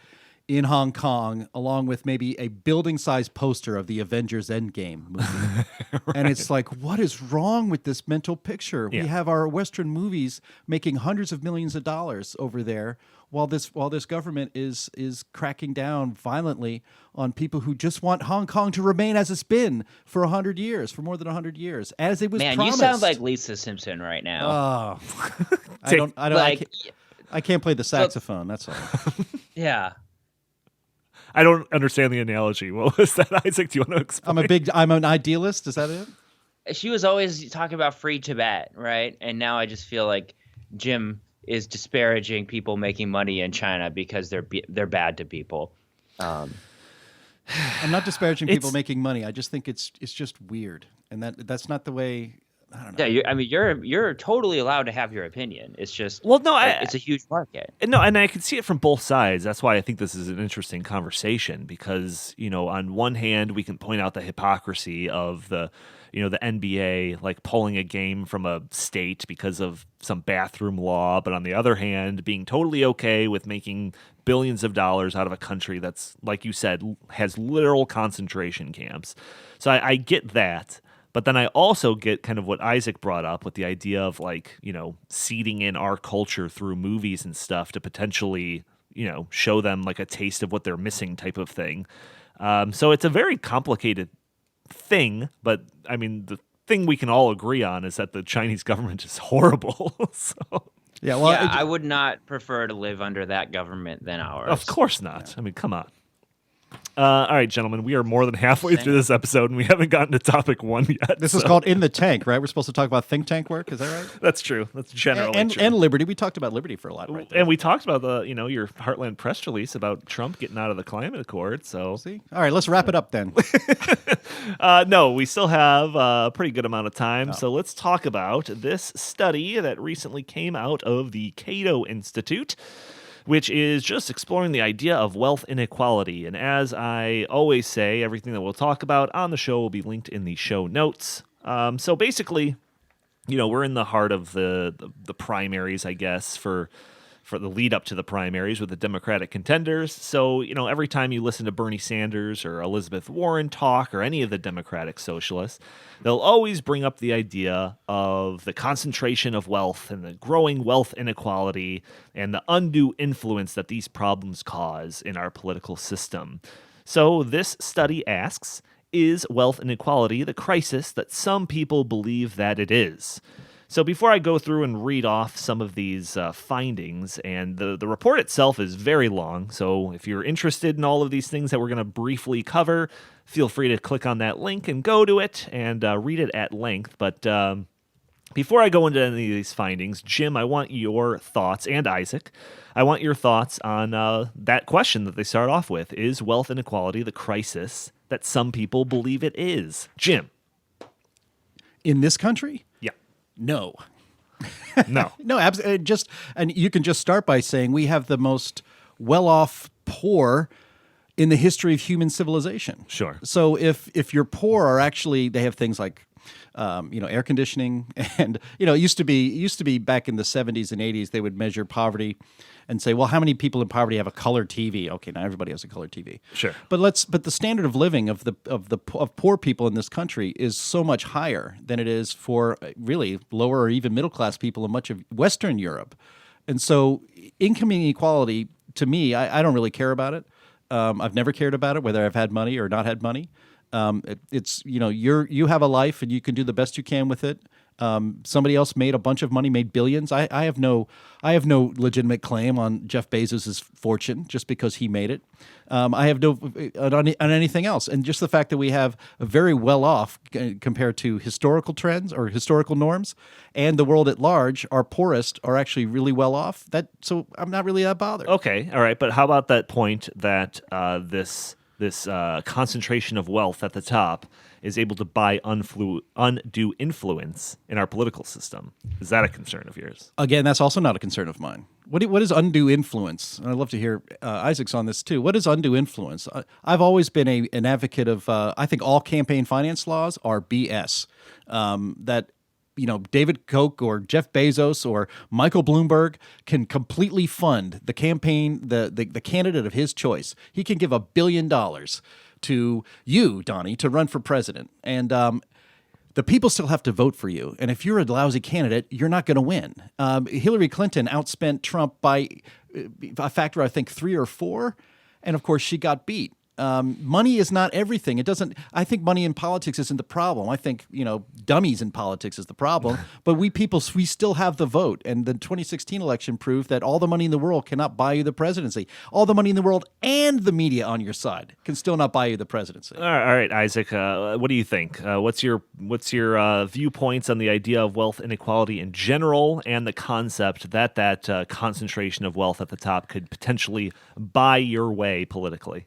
In Hong Kong, along with maybe a building-sized poster of the Avengers Endgame movie. Right. And it's like, what is wrong with this mental picture? We have our Western movies making hundreds of millions of dollars over there, while this government is cracking down violently on people who just want Hong Kong to remain as it's been for 100 years, for more than 100 years, as it was promised. You sound like Lisa Simpson right now. Oh, I can't play the saxophone. That's all. Yeah. I don't understand the analogy. What was that, Isaac? Do you want to explain? I'm an idealist. Is that it? She was always talking about free Tibet, right? And now I just feel like Jim is disparaging people making money in China because they're bad to people. I'm not disparaging people making money. I just think it's just weird, and that's not the way. I don't know. Yeah, you're totally allowed to have your opinion. It's just it's a huge market. No, and I can see it from both sides. That's why I think this is an interesting conversation because on one hand we can point out the hypocrisy of the NBA like pulling a game from a state because of some bathroom law, but on the other hand being totally okay with making billions of dollars out of a country that's, like you said, has literal concentration camps. So I get that. But then I also get kind of what Isaac brought up with the idea of seeding in our culture through movies and stuff to potentially, show them like a taste of what they're missing type of thing. So it's a very complicated thing, but I mean, the thing we can all agree on is that the Chinese government is horrible. I would not prefer to live under that government than ours. Of course not. I mean, come on. All right, gentlemen, we are more than halfway through this episode, and we haven't gotten to topic 1 yet. This is called In the Tank, right? We're supposed to talk about think tank work. Is that right? That's true. That's generally true. And liberty. We talked about liberty for a lot right there. And we talked about your Heartland press release about Trump getting out of the climate accord. So, see? All right, let's wrap it up then. No, we still have a pretty good amount of time. So let's talk about this study that recently came out of the Cato Institute, which is just exploring the idea of wealth inequality. And as I always say, everything that we'll talk about on the show will be linked in the show notes. So basically, we're in the heart of the primaries, I guess, for the lead up to the primaries with the Democratic contenders. So, every time you listen to Bernie Sanders or Elizabeth Warren talk or any of the Democratic socialists, they'll always bring up the idea of the concentration of wealth and the growing wealth inequality and the undue influence that these problems cause in our political system. So this study asks, is wealth inequality the crisis that some people believe that it is? So before I go through and read off some of these findings, and the report itself is very long, so if you're interested in all of these things that we're going to briefly cover, feel free to click on that link and go to it and read it at length. But before I go into any of these findings, Jim, I want your thoughts, and Isaac, I want your thoughts on that question that they start off with. Is wealth inequality the crisis that some people believe it is? Jim. In this country? Yeah. No. No. No, absolutely. And you can just start by saying we have the most well-off poor in the history of human civilization. Sure. So if you're poor, are actually they have things like air conditioning, and it used to be back in the 70s and 80s they would measure poverty and say, well, how many people in poverty have a color TV? Okay, now everybody has a color TV. Sure. But the standard of living of poor people in this country is so much higher than it is for really lower or even middle class people in much of Western Europe. And so income inequality, to me, I don't really care about it. I've never cared about it, whether I've had money or not had money. It's you have a life and you can do the best you can with it. Somebody else made a bunch of money, made billions. I have no legitimate claim on Jeff Bezos' fortune just because he made it. I have no on anything else. And just the fact that we have a very well off compared to historical trends or historical norms, and the world at large, our poorest are actually really well off. So I'm not really that bothered. Okay, all right, but how about that point that this concentration of wealth at the top is able to buy undue influence in our political system? Is that a concern of yours? Again, that's also not a concern of mine. What is undue influence? And I'd love to hear Isaac's on this too. What is undue influence? I've always been an advocate of, I think all campaign finance laws are BS. That David Koch or Jeff Bezos or Michael Bloomberg can completely fund the campaign, the candidate of his choice. He can give $1 billion to you, Donnie, to run for president. And the people still have to vote for you. And if you're a lousy candidate, you're not going to win. Hillary Clinton outspent Trump by a factor, I think, 3 or 4. And of course, she got beat. Money is not everything. I think money in politics isn't the problem. I think, dummies in politics is the problem. But we still have the vote. And the 2016 election proved that all the money in the world cannot buy you the presidency. All the money in the world and the media on your side can still not buy you the presidency. All right, Isaac, what do you think? What's your viewpoints on the idea of wealth inequality in general and the concept that concentration of wealth at the top could potentially buy your way politically?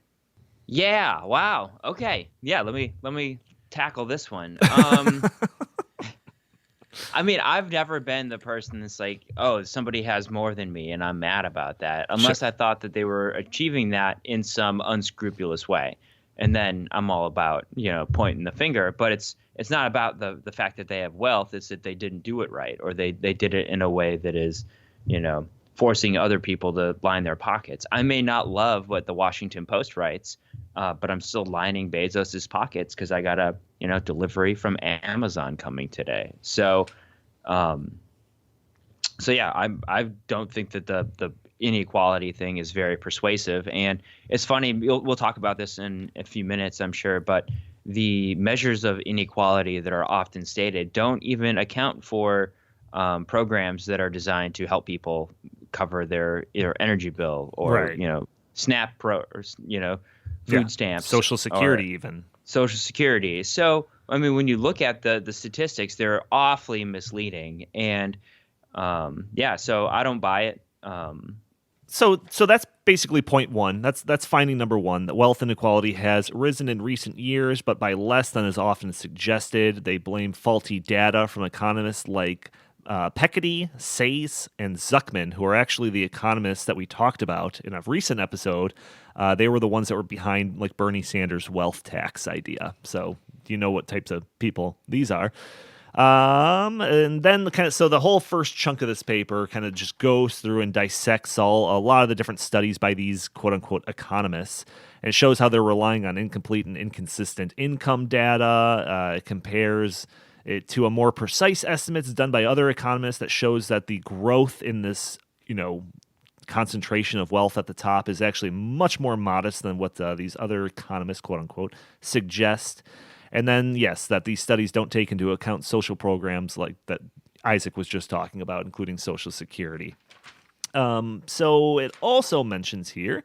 Yeah. Wow. Okay. Yeah. Let me tackle this one. I mean, I've never been the person that's like, oh, somebody has more than me, and I'm mad about that, unless I thought that they were achieving that in some unscrupulous way, and then I'm all about pointing the finger. But it's not about the fact that they have wealth; it's that they didn't do it right, or they did it in a way that is, forcing other people to line their pockets. I may not love what the Washington Post writes, but I'm still lining Bezos's pockets because I got a delivery from Amazon coming today. So, yeah, I don't think that the inequality thing is very persuasive. And it's funny, we'll talk about this in a few minutes, I'm sure, but the measures of inequality that are often stated don't even account for programs that are designed to help people cover their energy bill or SNAP food stamps, Social Security, even Social Security. So I mean, when you look at the statistics, they're awfully misleading, and so I don't buy it. So that's basically point one. That's finding number one, that wealth inequality has risen in recent years, but by less than is often suggested. They blame faulty data from economists like Piketty, Sayce, and Zuckman, who are actually the economists that we talked about in a recent episode. They were the ones that were behind like Bernie Sanders' wealth tax idea. So you know what types of people these are. And then so the whole first chunk of this paper kind of just goes through and dissects a lot of the different studies by these quote unquote economists. And it shows how they're relying on incomplete and inconsistent income data. It compares it to a more precise estimates done by other economists that shows that the growth in this, concentration of wealth at the top is actually much more modest than what these other economists, quote unquote, suggest. And then, yes, that these studies don't take into account social programs like that Isaac was just talking about, including Social Security. So it also mentions here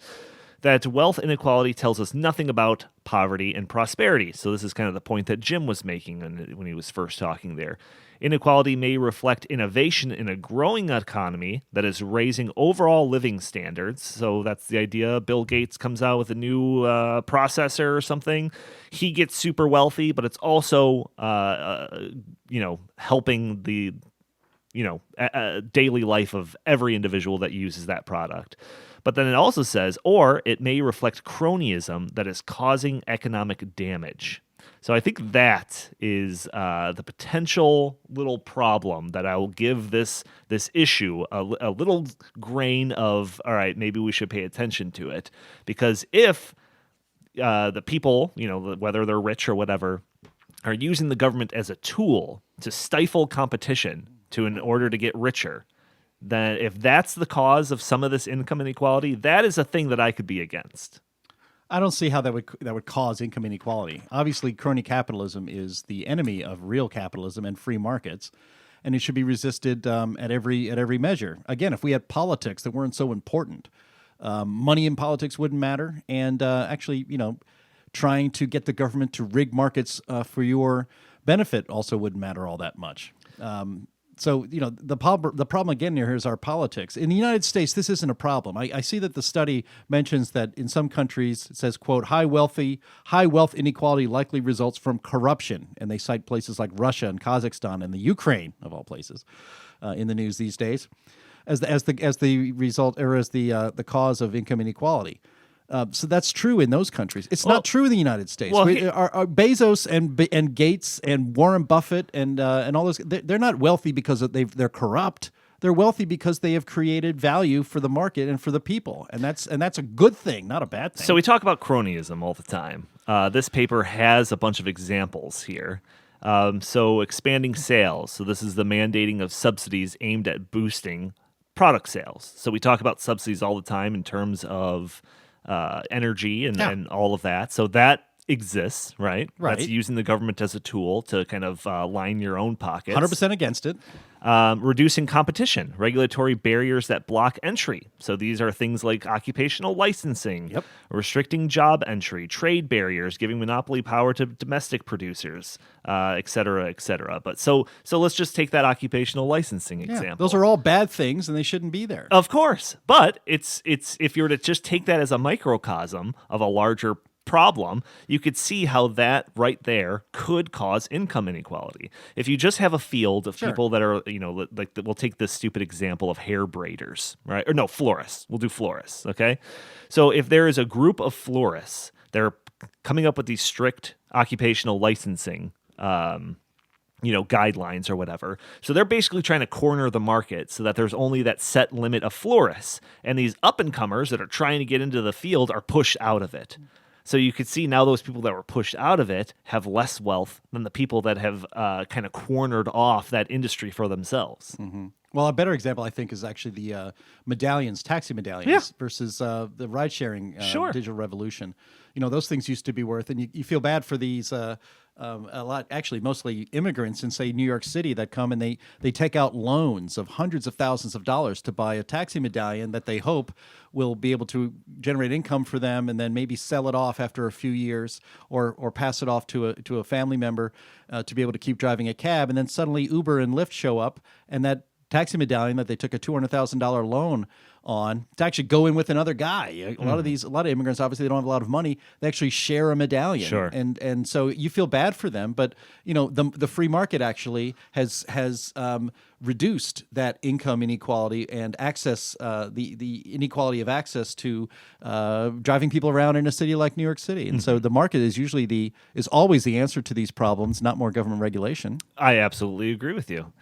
that wealth inequality tells us nothing about poverty and prosperity. So this is kind of the point that Jim was making when he was first talking there. Inequality may reflect innovation in a growing economy that is raising overall living standards. So that's the idea. Bill Gates comes out with a new processor or something. He gets super wealthy, but it's also, helping the, daily life of every individual that uses that product. But then it also says, or it may reflect cronyism that is causing economic damage. So I think that is the potential little problem that I will give this issue a little grain of, all right, maybe we should pay attention to it. Because if the people, whether they're rich or whatever, are using the government as a tool to stifle competition in order to get richer, then if that's the cause of some of this income inequality, that is a thing that I could be against. I don't see how that would cause income inequality. Obviously, crony capitalism is the enemy of real capitalism and free markets, and it should be resisted at every measure. Again, if we had politics that weren't so important, money in politics wouldn't matter, and actually, trying to get the government to rig markets for your benefit also wouldn't matter all that much. So, the problem again here is our politics. In the United States, this isn't a problem. I see that the study mentions that in some countries, it says, quote, high wealth inequality likely results from corruption. And they cite places like Russia and Kazakhstan and the Ukraine, of all places, in the news these days, as the result or as the cause of income inequality. So that's true in those countries. It's not true in the United States. Well, Our Bezos and Gates and Warren Buffett and all those, they're not wealthy because they're corrupt. They're wealthy because they have created value for the market and for the people, and that's a good thing, not a bad thing. So we talk about cronyism all the time. This paper has a bunch of examples here. So expanding sales. So this is the mandating of subsidies aimed at boosting product sales. So we talk about subsidies all the time in terms of energy and all of that. So that exists, right? That's using the government as a tool to kind of line your own pockets. 100% against it. Reducing competition, regulatory barriers that block entry. So these are things like occupational licensing, restricting job entry, trade barriers, giving monopoly power to domestic producers, et cetera, et cetera. But so let's just take that occupational licensing example. Those are all bad things, and they shouldn't be there. Of course, but it's if you were to just take that as a microcosm of a larger problem, you could see how that right there could cause income inequality. If you just have a field of people that are, like we'll take this stupid example of hair braiders, right? Or no, florists. We'll do florists, okay? So if there is a group of florists, they're coming up with these strict occupational licensing guidelines or whatever. So they're basically trying to corner the market so that there's only that set limit of florists. And these up-and-comers that are trying to get into the field are pushed out of it. So you could see now those people that were pushed out of it have less wealth than the people that have kind of cornered off that industry for themselves. Mm-hmm. Well, a better example, I think, is actually the medallions, taxi medallions, versus the ride-sharing digital revolution. Those things used to be worth, and you feel bad for these a lot, actually, mostly immigrants in, say, New York City that come and they take out loans of hundreds of thousands of dollars to buy a taxi medallion that they hope will be able to generate income for them, and then maybe sell it off after a few years or pass it off to a family member to be able to keep driving a cab. And then suddenly Uber and Lyft show up, and that taxi medallion that they took a $200,000 loan on to actually go in with another guy. A lot of immigrants, obviously, they don't have a lot of money. They actually share a medallion. Sure. And so you feel bad for them, but the free market actually has reduced that income inequality and access, the inequality of access to driving people around in a city like New York City. And so the market is always the answer to these problems, not more government regulation. I absolutely agree with you.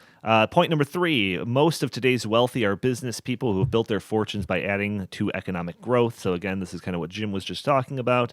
Point number 3, most of today's wealthy are business people who have built their fortunes by adding to economic growth. So again, this is kind of what Jim was just talking about.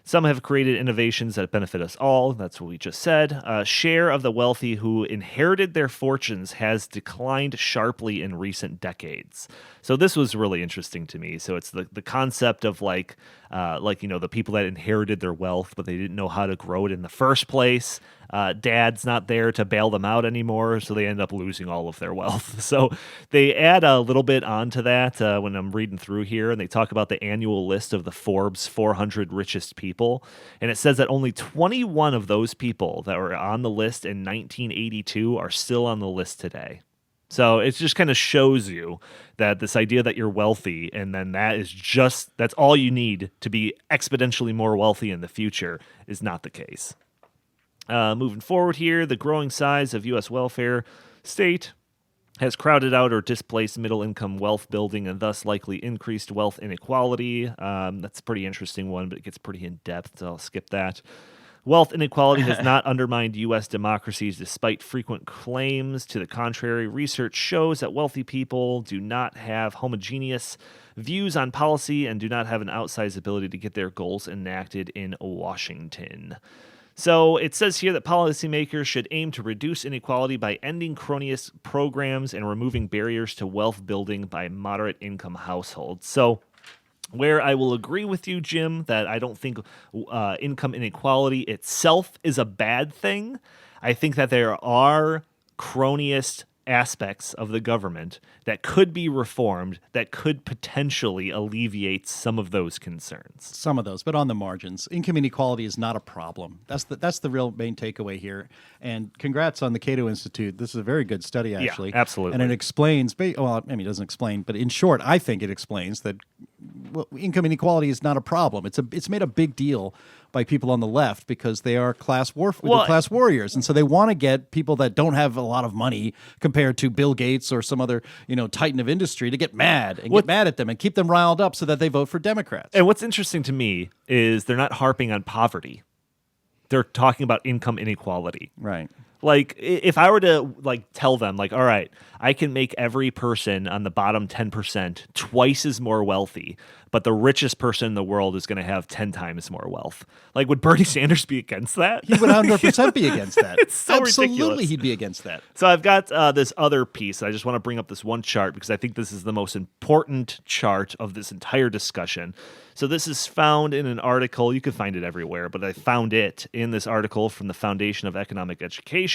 Some have created innovations that benefit us all. That's what we just said. Share of the wealthy who inherited their fortunes has declined sharply in recent decades. So this was really interesting to me. So it's the concept of the people that inherited their wealth, but they didn't know how to grow it in the first place. Dad's not there to bail them out anymore, so they end up losing all of their wealth. So they add a little bit onto that when I'm reading through here, and they talk about the annual list of the Forbes 400 richest people. And it says that only 21 of those people that were on the list in 1982 are still on the list today. So it just kind of shows you that this idea that you're wealthy and then that's all you need to be exponentially more wealthy in the future is not the case. Moving forward here, the growing size of U.S. welfare state has crowded out or displaced middle-income wealth building and thus likely increased wealth inequality. That's a pretty interesting one, but it gets pretty in-depth, so I'll skip that. Wealth inequality has not undermined U.S. democracies despite frequent claims to the contrary. Research shows that wealthy people do not have homogeneous views on policy and do not have an outsized ability to get their goals enacted in Washington. So it says here that policymakers should aim to reduce inequality by ending cronyist programs and removing barriers to wealth building by moderate income households. So Where I will agree with you, Jim, that I don't think income inequality itself is a bad thing. I think that there are cronyist aspects of the government that could be reformed that could potentially alleviate some of those concerns. Some of those, but on the margins. Income inequality is not a problem. That's the real main takeaway here. And congrats on the Cato Institute. This is a very good study, actually. Yeah, absolutely. And it explains, well, I mean, it doesn't explain, but in short, I think it explains that income inequality is not a problem. It's made a big deal by people on the left because they are class warriors, and so they want to get people that don't have a lot of money compared to Bill Gates or some other titan of industry to get mad at them and keep them riled up so that they vote for Democrats. And what's interesting to me is they're not harping on poverty; they're talking about income inequality. Right. Like, if I were to tell them, all right, I can make every person on the bottom 10% twice as more wealthy, but the richest person in the world is going to have 10 times more wealth. Would Bernie Sanders be against that? He would 100% be against that. It's so Absolutely, ridiculous. he'd be against that. So I've got this other piece. I just want to bring up this one chart because I think this is the most important chart of this entire discussion. So this is found in an article. You can find it everywhere, but I found it in this article from the Foundation of Economic Education.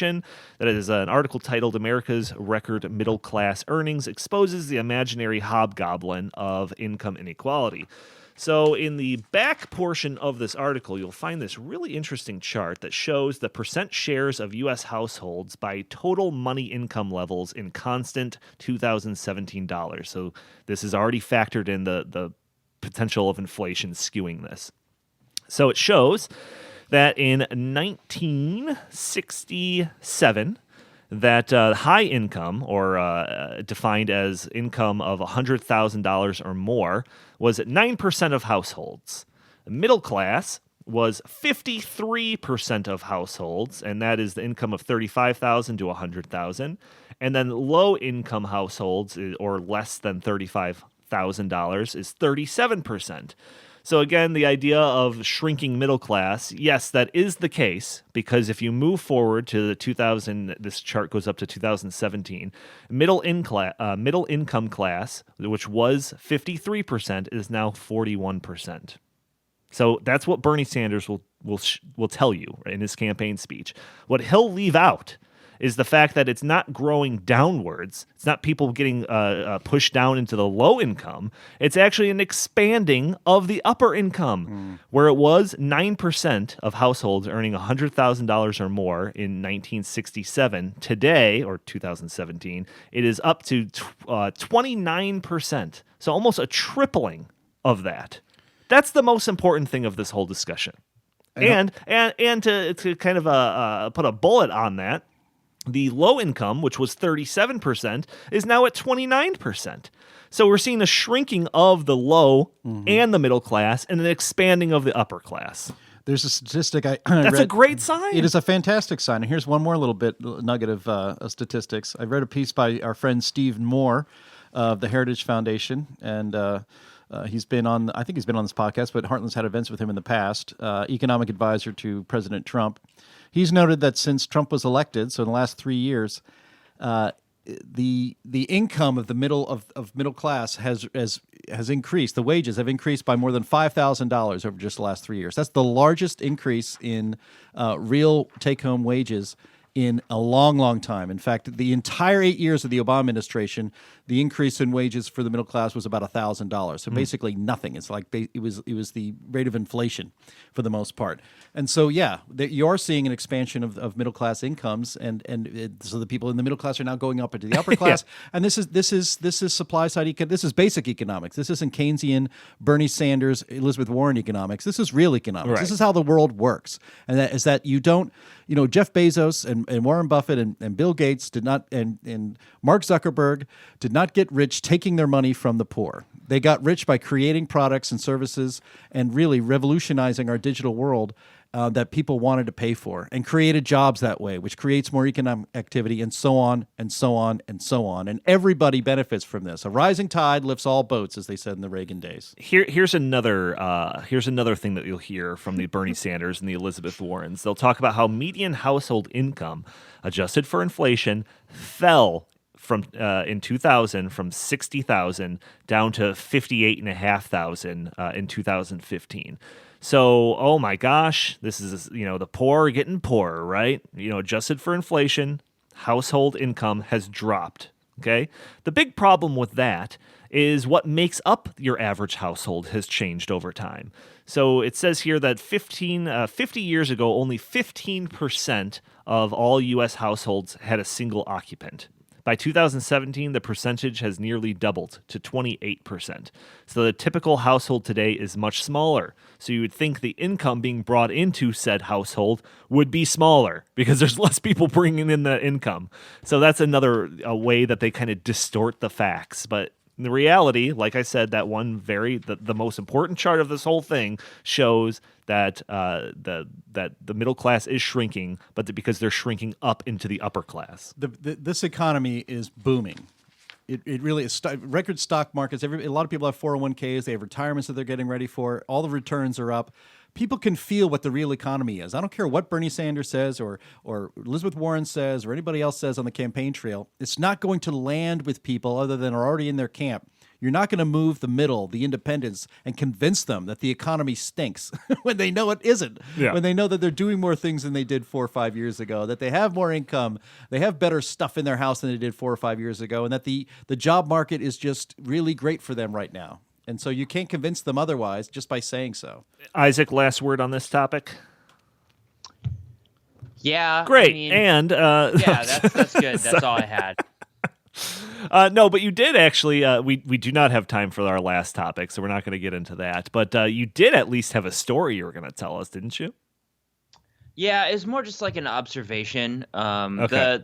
That is an article titled "America's Record Middle Class Earnings Exposes the Imaginary Hobgoblin of Income Inequality." So in the back portion of this article, you'll find this really interesting chart that shows the percent shares of U.S. households by total money income levels in constant 2017 dollars. So this is already factored in the potential of inflation skewing this. So it shows that in 1967, that high income, or defined as income of $100,000 or more, was at 9% of households. Middle class was 53% of households, and that is the income of $35,000 to $100,000. And then low income households, or less than $35,000, is 37%. So again, the idea of shrinking middle class, yes, that is the case, because if you move forward to the 2000, this chart goes up to 2017, middle income class, which was 53%, is now 41%. So that's what Bernie Sanders will tell you in his campaign speech. What he'll leave out is the fact that it's not growing downwards. It's not people getting pushed down into the low income. It's actually an expanding of the upper income, where it was 9% of households earning $100,000 or more in 1967. Today, or 2017, it is up to 29%. So almost a tripling of that. That's the most important thing of this whole discussion. And to kind of put a bullet on that, the low income, which was 37%, is now at 29%. So we're seeing a shrinking of the low and the middle class and an expanding of the upper class. There's a statistic I That's read. a great sign. It is a fantastic sign. And here's one more little nugget of statistics. I read a piece by our friend Steve Moore of the Heritage Foundation, and he's been on, I think he's been on this podcast, but Heartland's had events with him in the past, economic advisor to President Trump. He's noted that since Trump was elected, so in the last 3 years, the income of the middle class has increased. The wages have increased by more than $5,000 over just the last 3 years. That's the largest increase in real take-home wages in a long, long time. In fact, the entire 8 years of the Obama administration, the increase in wages for the middle class was about $1,000. So basically nothing. It's like it was the rate of inflation for the most part. And so, yeah, you are seeing an expansion of middle class incomes, so the people in the middle class are now going up into the upper class. And this is supply side this is basic economics. This isn't Keynesian, Bernie Sanders, Elizabeth Warren economics. This is real economics. Right. This is how the world works. And that is that you don't, Jeff Bezos and Warren Buffett and Bill Gates did not, and Mark Zuckerberg did not get rich taking their money from the poor. They got rich by creating products and services and really revolutionizing our digital world that people wanted to pay for, and created jobs that way, which creates more economic activity, and so on and so on and so on. And everybody benefits from this. A rising tide lifts all boats, as they said in the Reagan days. Here's another thing that you'll hear from the Bernie Sanders and the Elizabeth Warrens. They'll talk about how median household income, adjusted for inflation, fell from in 2000 from 60,000 down to 58,500 in 2015. So, oh my gosh, this is, the poor getting poorer, right? Adjusted for inflation, household income has dropped. Okay. The big problem with that is what makes up your average household has changed over time. So it says here that 50 years ago, only 15% of all U.S. households had a single occupant. By 2017, the percentage has nearly doubled to 28%. So the typical household today is much smaller. So you would think the income being brought into said household would be smaller because there's less people bringing in the income. So that's another way that they kind of distort the facts. But in the reality, like I said, that one the most important chart of this whole thing shows that the middle class is shrinking, but because they're shrinking up into the upper class. This economy is booming. It really is. Record stock markets. A lot of people have 401ks. They have retirements that they're getting ready for. All the returns are up. People can feel what the real economy is. I don't care what Bernie Sanders says or Elizabeth Warren says or anybody else says on the campaign trail. It's not going to land with people other than are already in their camp. You're not going to move the middle, the independents, and convince them that the economy stinks when they know it isn't. Yeah. When they know that they're doing more things than they did 4 or 5 years ago, that they have more income, they have better stuff in their house than they did 4 or 5 years ago, and that the job market is just really great for them right now. And so you can't convince them otherwise just by saying so. Isaac, last word on this topic? Yeah. Great. Yeah, that's good. That's all I had. No, but you did actually, we do not have time for our last topic, so we're not going to get into that. But you did at least have a story you were going to tell us, didn't you? Yeah, it's more just like an observation. Okay.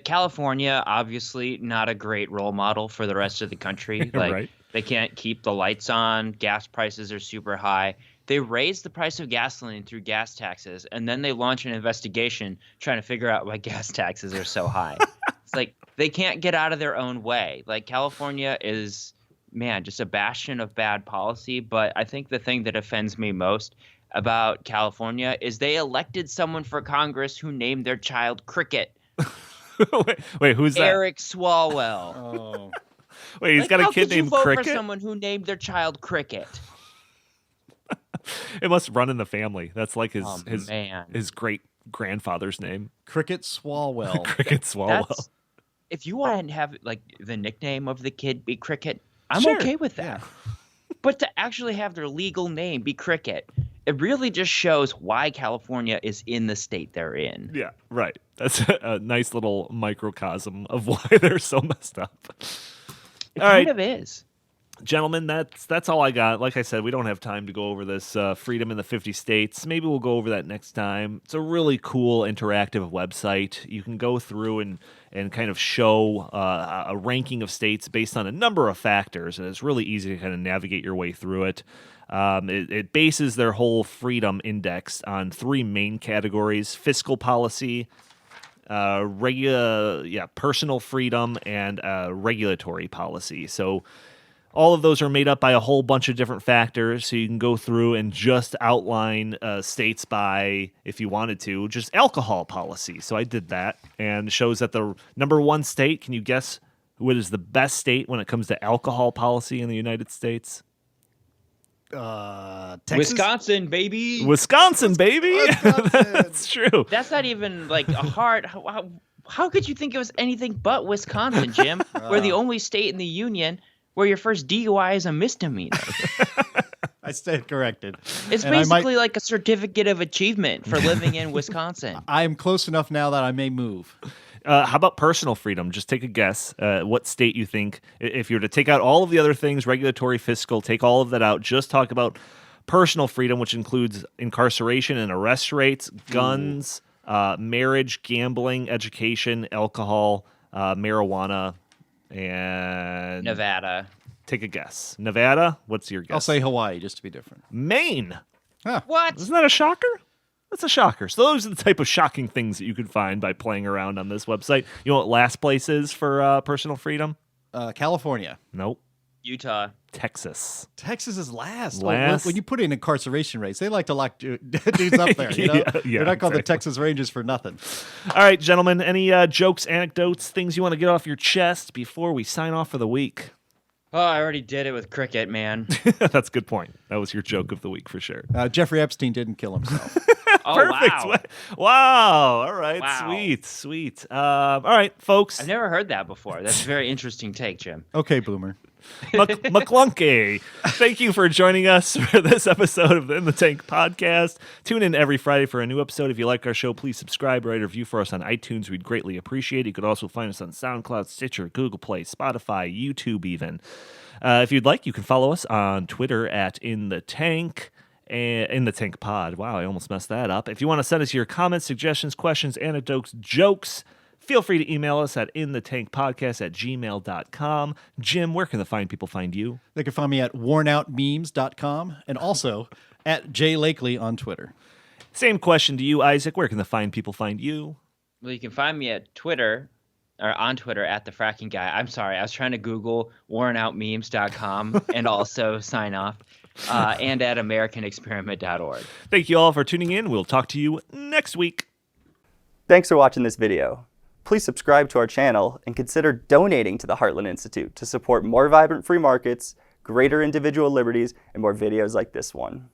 California, obviously not a great role model for the rest of the country. Right. They can't keep the lights on. Gas prices are super high. They raise the price of gasoline through gas taxes, and then they launch an investigation trying to figure out why gas taxes are so high. It's like they can't get out of their own way. Like California is, just a bastion of bad policy. But I think the thing that offends me most about California is they elected someone for Congress who named their child Cricket. Wait, who's that? Eric Swalwell. Oh. Wait, he's got a kid named Cricket? How could you vote for someone who named their child Cricket? It must run in the family. That's like his great grandfather's name. Cricket Swalwell. Cricket Swalwell. If you want to have the nickname of the kid be Cricket, I'm sure. okay with that. Yeah. But to actually have their legal name be Cricket, it really just shows why California is in the state they're in. Yeah, right. That's a nice little microcosm of why they're so messed up. It kind of is. Gentlemen, that's all I got. Like I said, we don't have time to go over this Freedom in the 50 States. Maybe we'll go over that next time. It's a really cool interactive website. You can go through and kind of show a ranking of states based on a number of factors, and it's really easy to kind of navigate your way through it. It bases their whole freedom index on 3 main categories: fiscal policy, personal freedom, and regulatory policy. So all of those are made up by a whole bunch of different factors, so you can go through and just outline states by, if you wanted to, just alcohol policy. So I did that, and it shows that the number 1 state, can you guess what is the best state when it comes to alcohol policy in the United States? Texas? Wisconsin, baby. Wisconsin, baby. That's true. That's not even a hard. How could you think it was anything but Wisconsin, Jim? We're the only state in the union where your first DUI is a misdemeanor. I stand corrected. It's basically like a certificate of achievement for living in Wisconsin. I am close enough now that I may move. How about personal freedom? Just take a guess. What state you think, if you were to take out all of the other things, regulatory, fiscal, take all of that out, just talk about personal freedom, which includes incarceration and arrest rates, guns, marriage, gambling, education, alcohol, marijuana, and Nevada. Take a guess. Nevada? What's your guess? I'll say Hawaii, just to be different. Maine. Huh. What? Isn't that a shocker? That's a shocker. So those are the type of shocking things that you could find by playing around on this website. You know what last place is for personal freedom? California. Nope. Utah. Texas. Texas is last. Last. When you put in incarceration rates, they like to lock dudes up there. You know, they're not called the Texas Rangers for nothing. All right, gentlemen. Any jokes, anecdotes, things you want to get off your chest before we sign off for the week? Oh, I already did it with cricket, man. That's a good point. That was your joke of the week for sure. Jeffrey Epstein didn't kill himself. Oh, Perfect. wow. Wow. All right. Wow. Sweet. All right, folks. I've never heard that before. That's a very interesting take, Jim. Okay, Boomer. McClunky, thank you for joining us for this episode of the In the Tank podcast. Tune in every Friday for a new episode. If you like our show, please subscribe, write a review for us on iTunes. We'd greatly appreciate it. You could also find us on SoundCloud, Stitcher, Google Play, Spotify, YouTube even. If you'd like, you can follow us on Twitter at In the Tank. In the Tank Pod. Wow, I almost messed that up. If you want to send us your comments, suggestions, questions, anecdotes, jokes, feel free to email us at inthetankpodcast@gmail.com. Jim, where can the fine people find you? They can find me at wornoutmemes.com and also at jlakely on Twitter. Same question to you, Isaac. Where can the fine people find you? Well, you can find me at Twitter, or on Twitter at the Fracking Guy. I'm sorry, I was trying to Google wornoutmemes.com and also sign off. And at americanexperiment.org. Thank you all for tuning in. We'll talk to you next week. Thanks for watching this video. Please subscribe to our channel and consider donating to the Heartland Institute to support more vibrant free markets, greater individual liberties, and more videos like this one.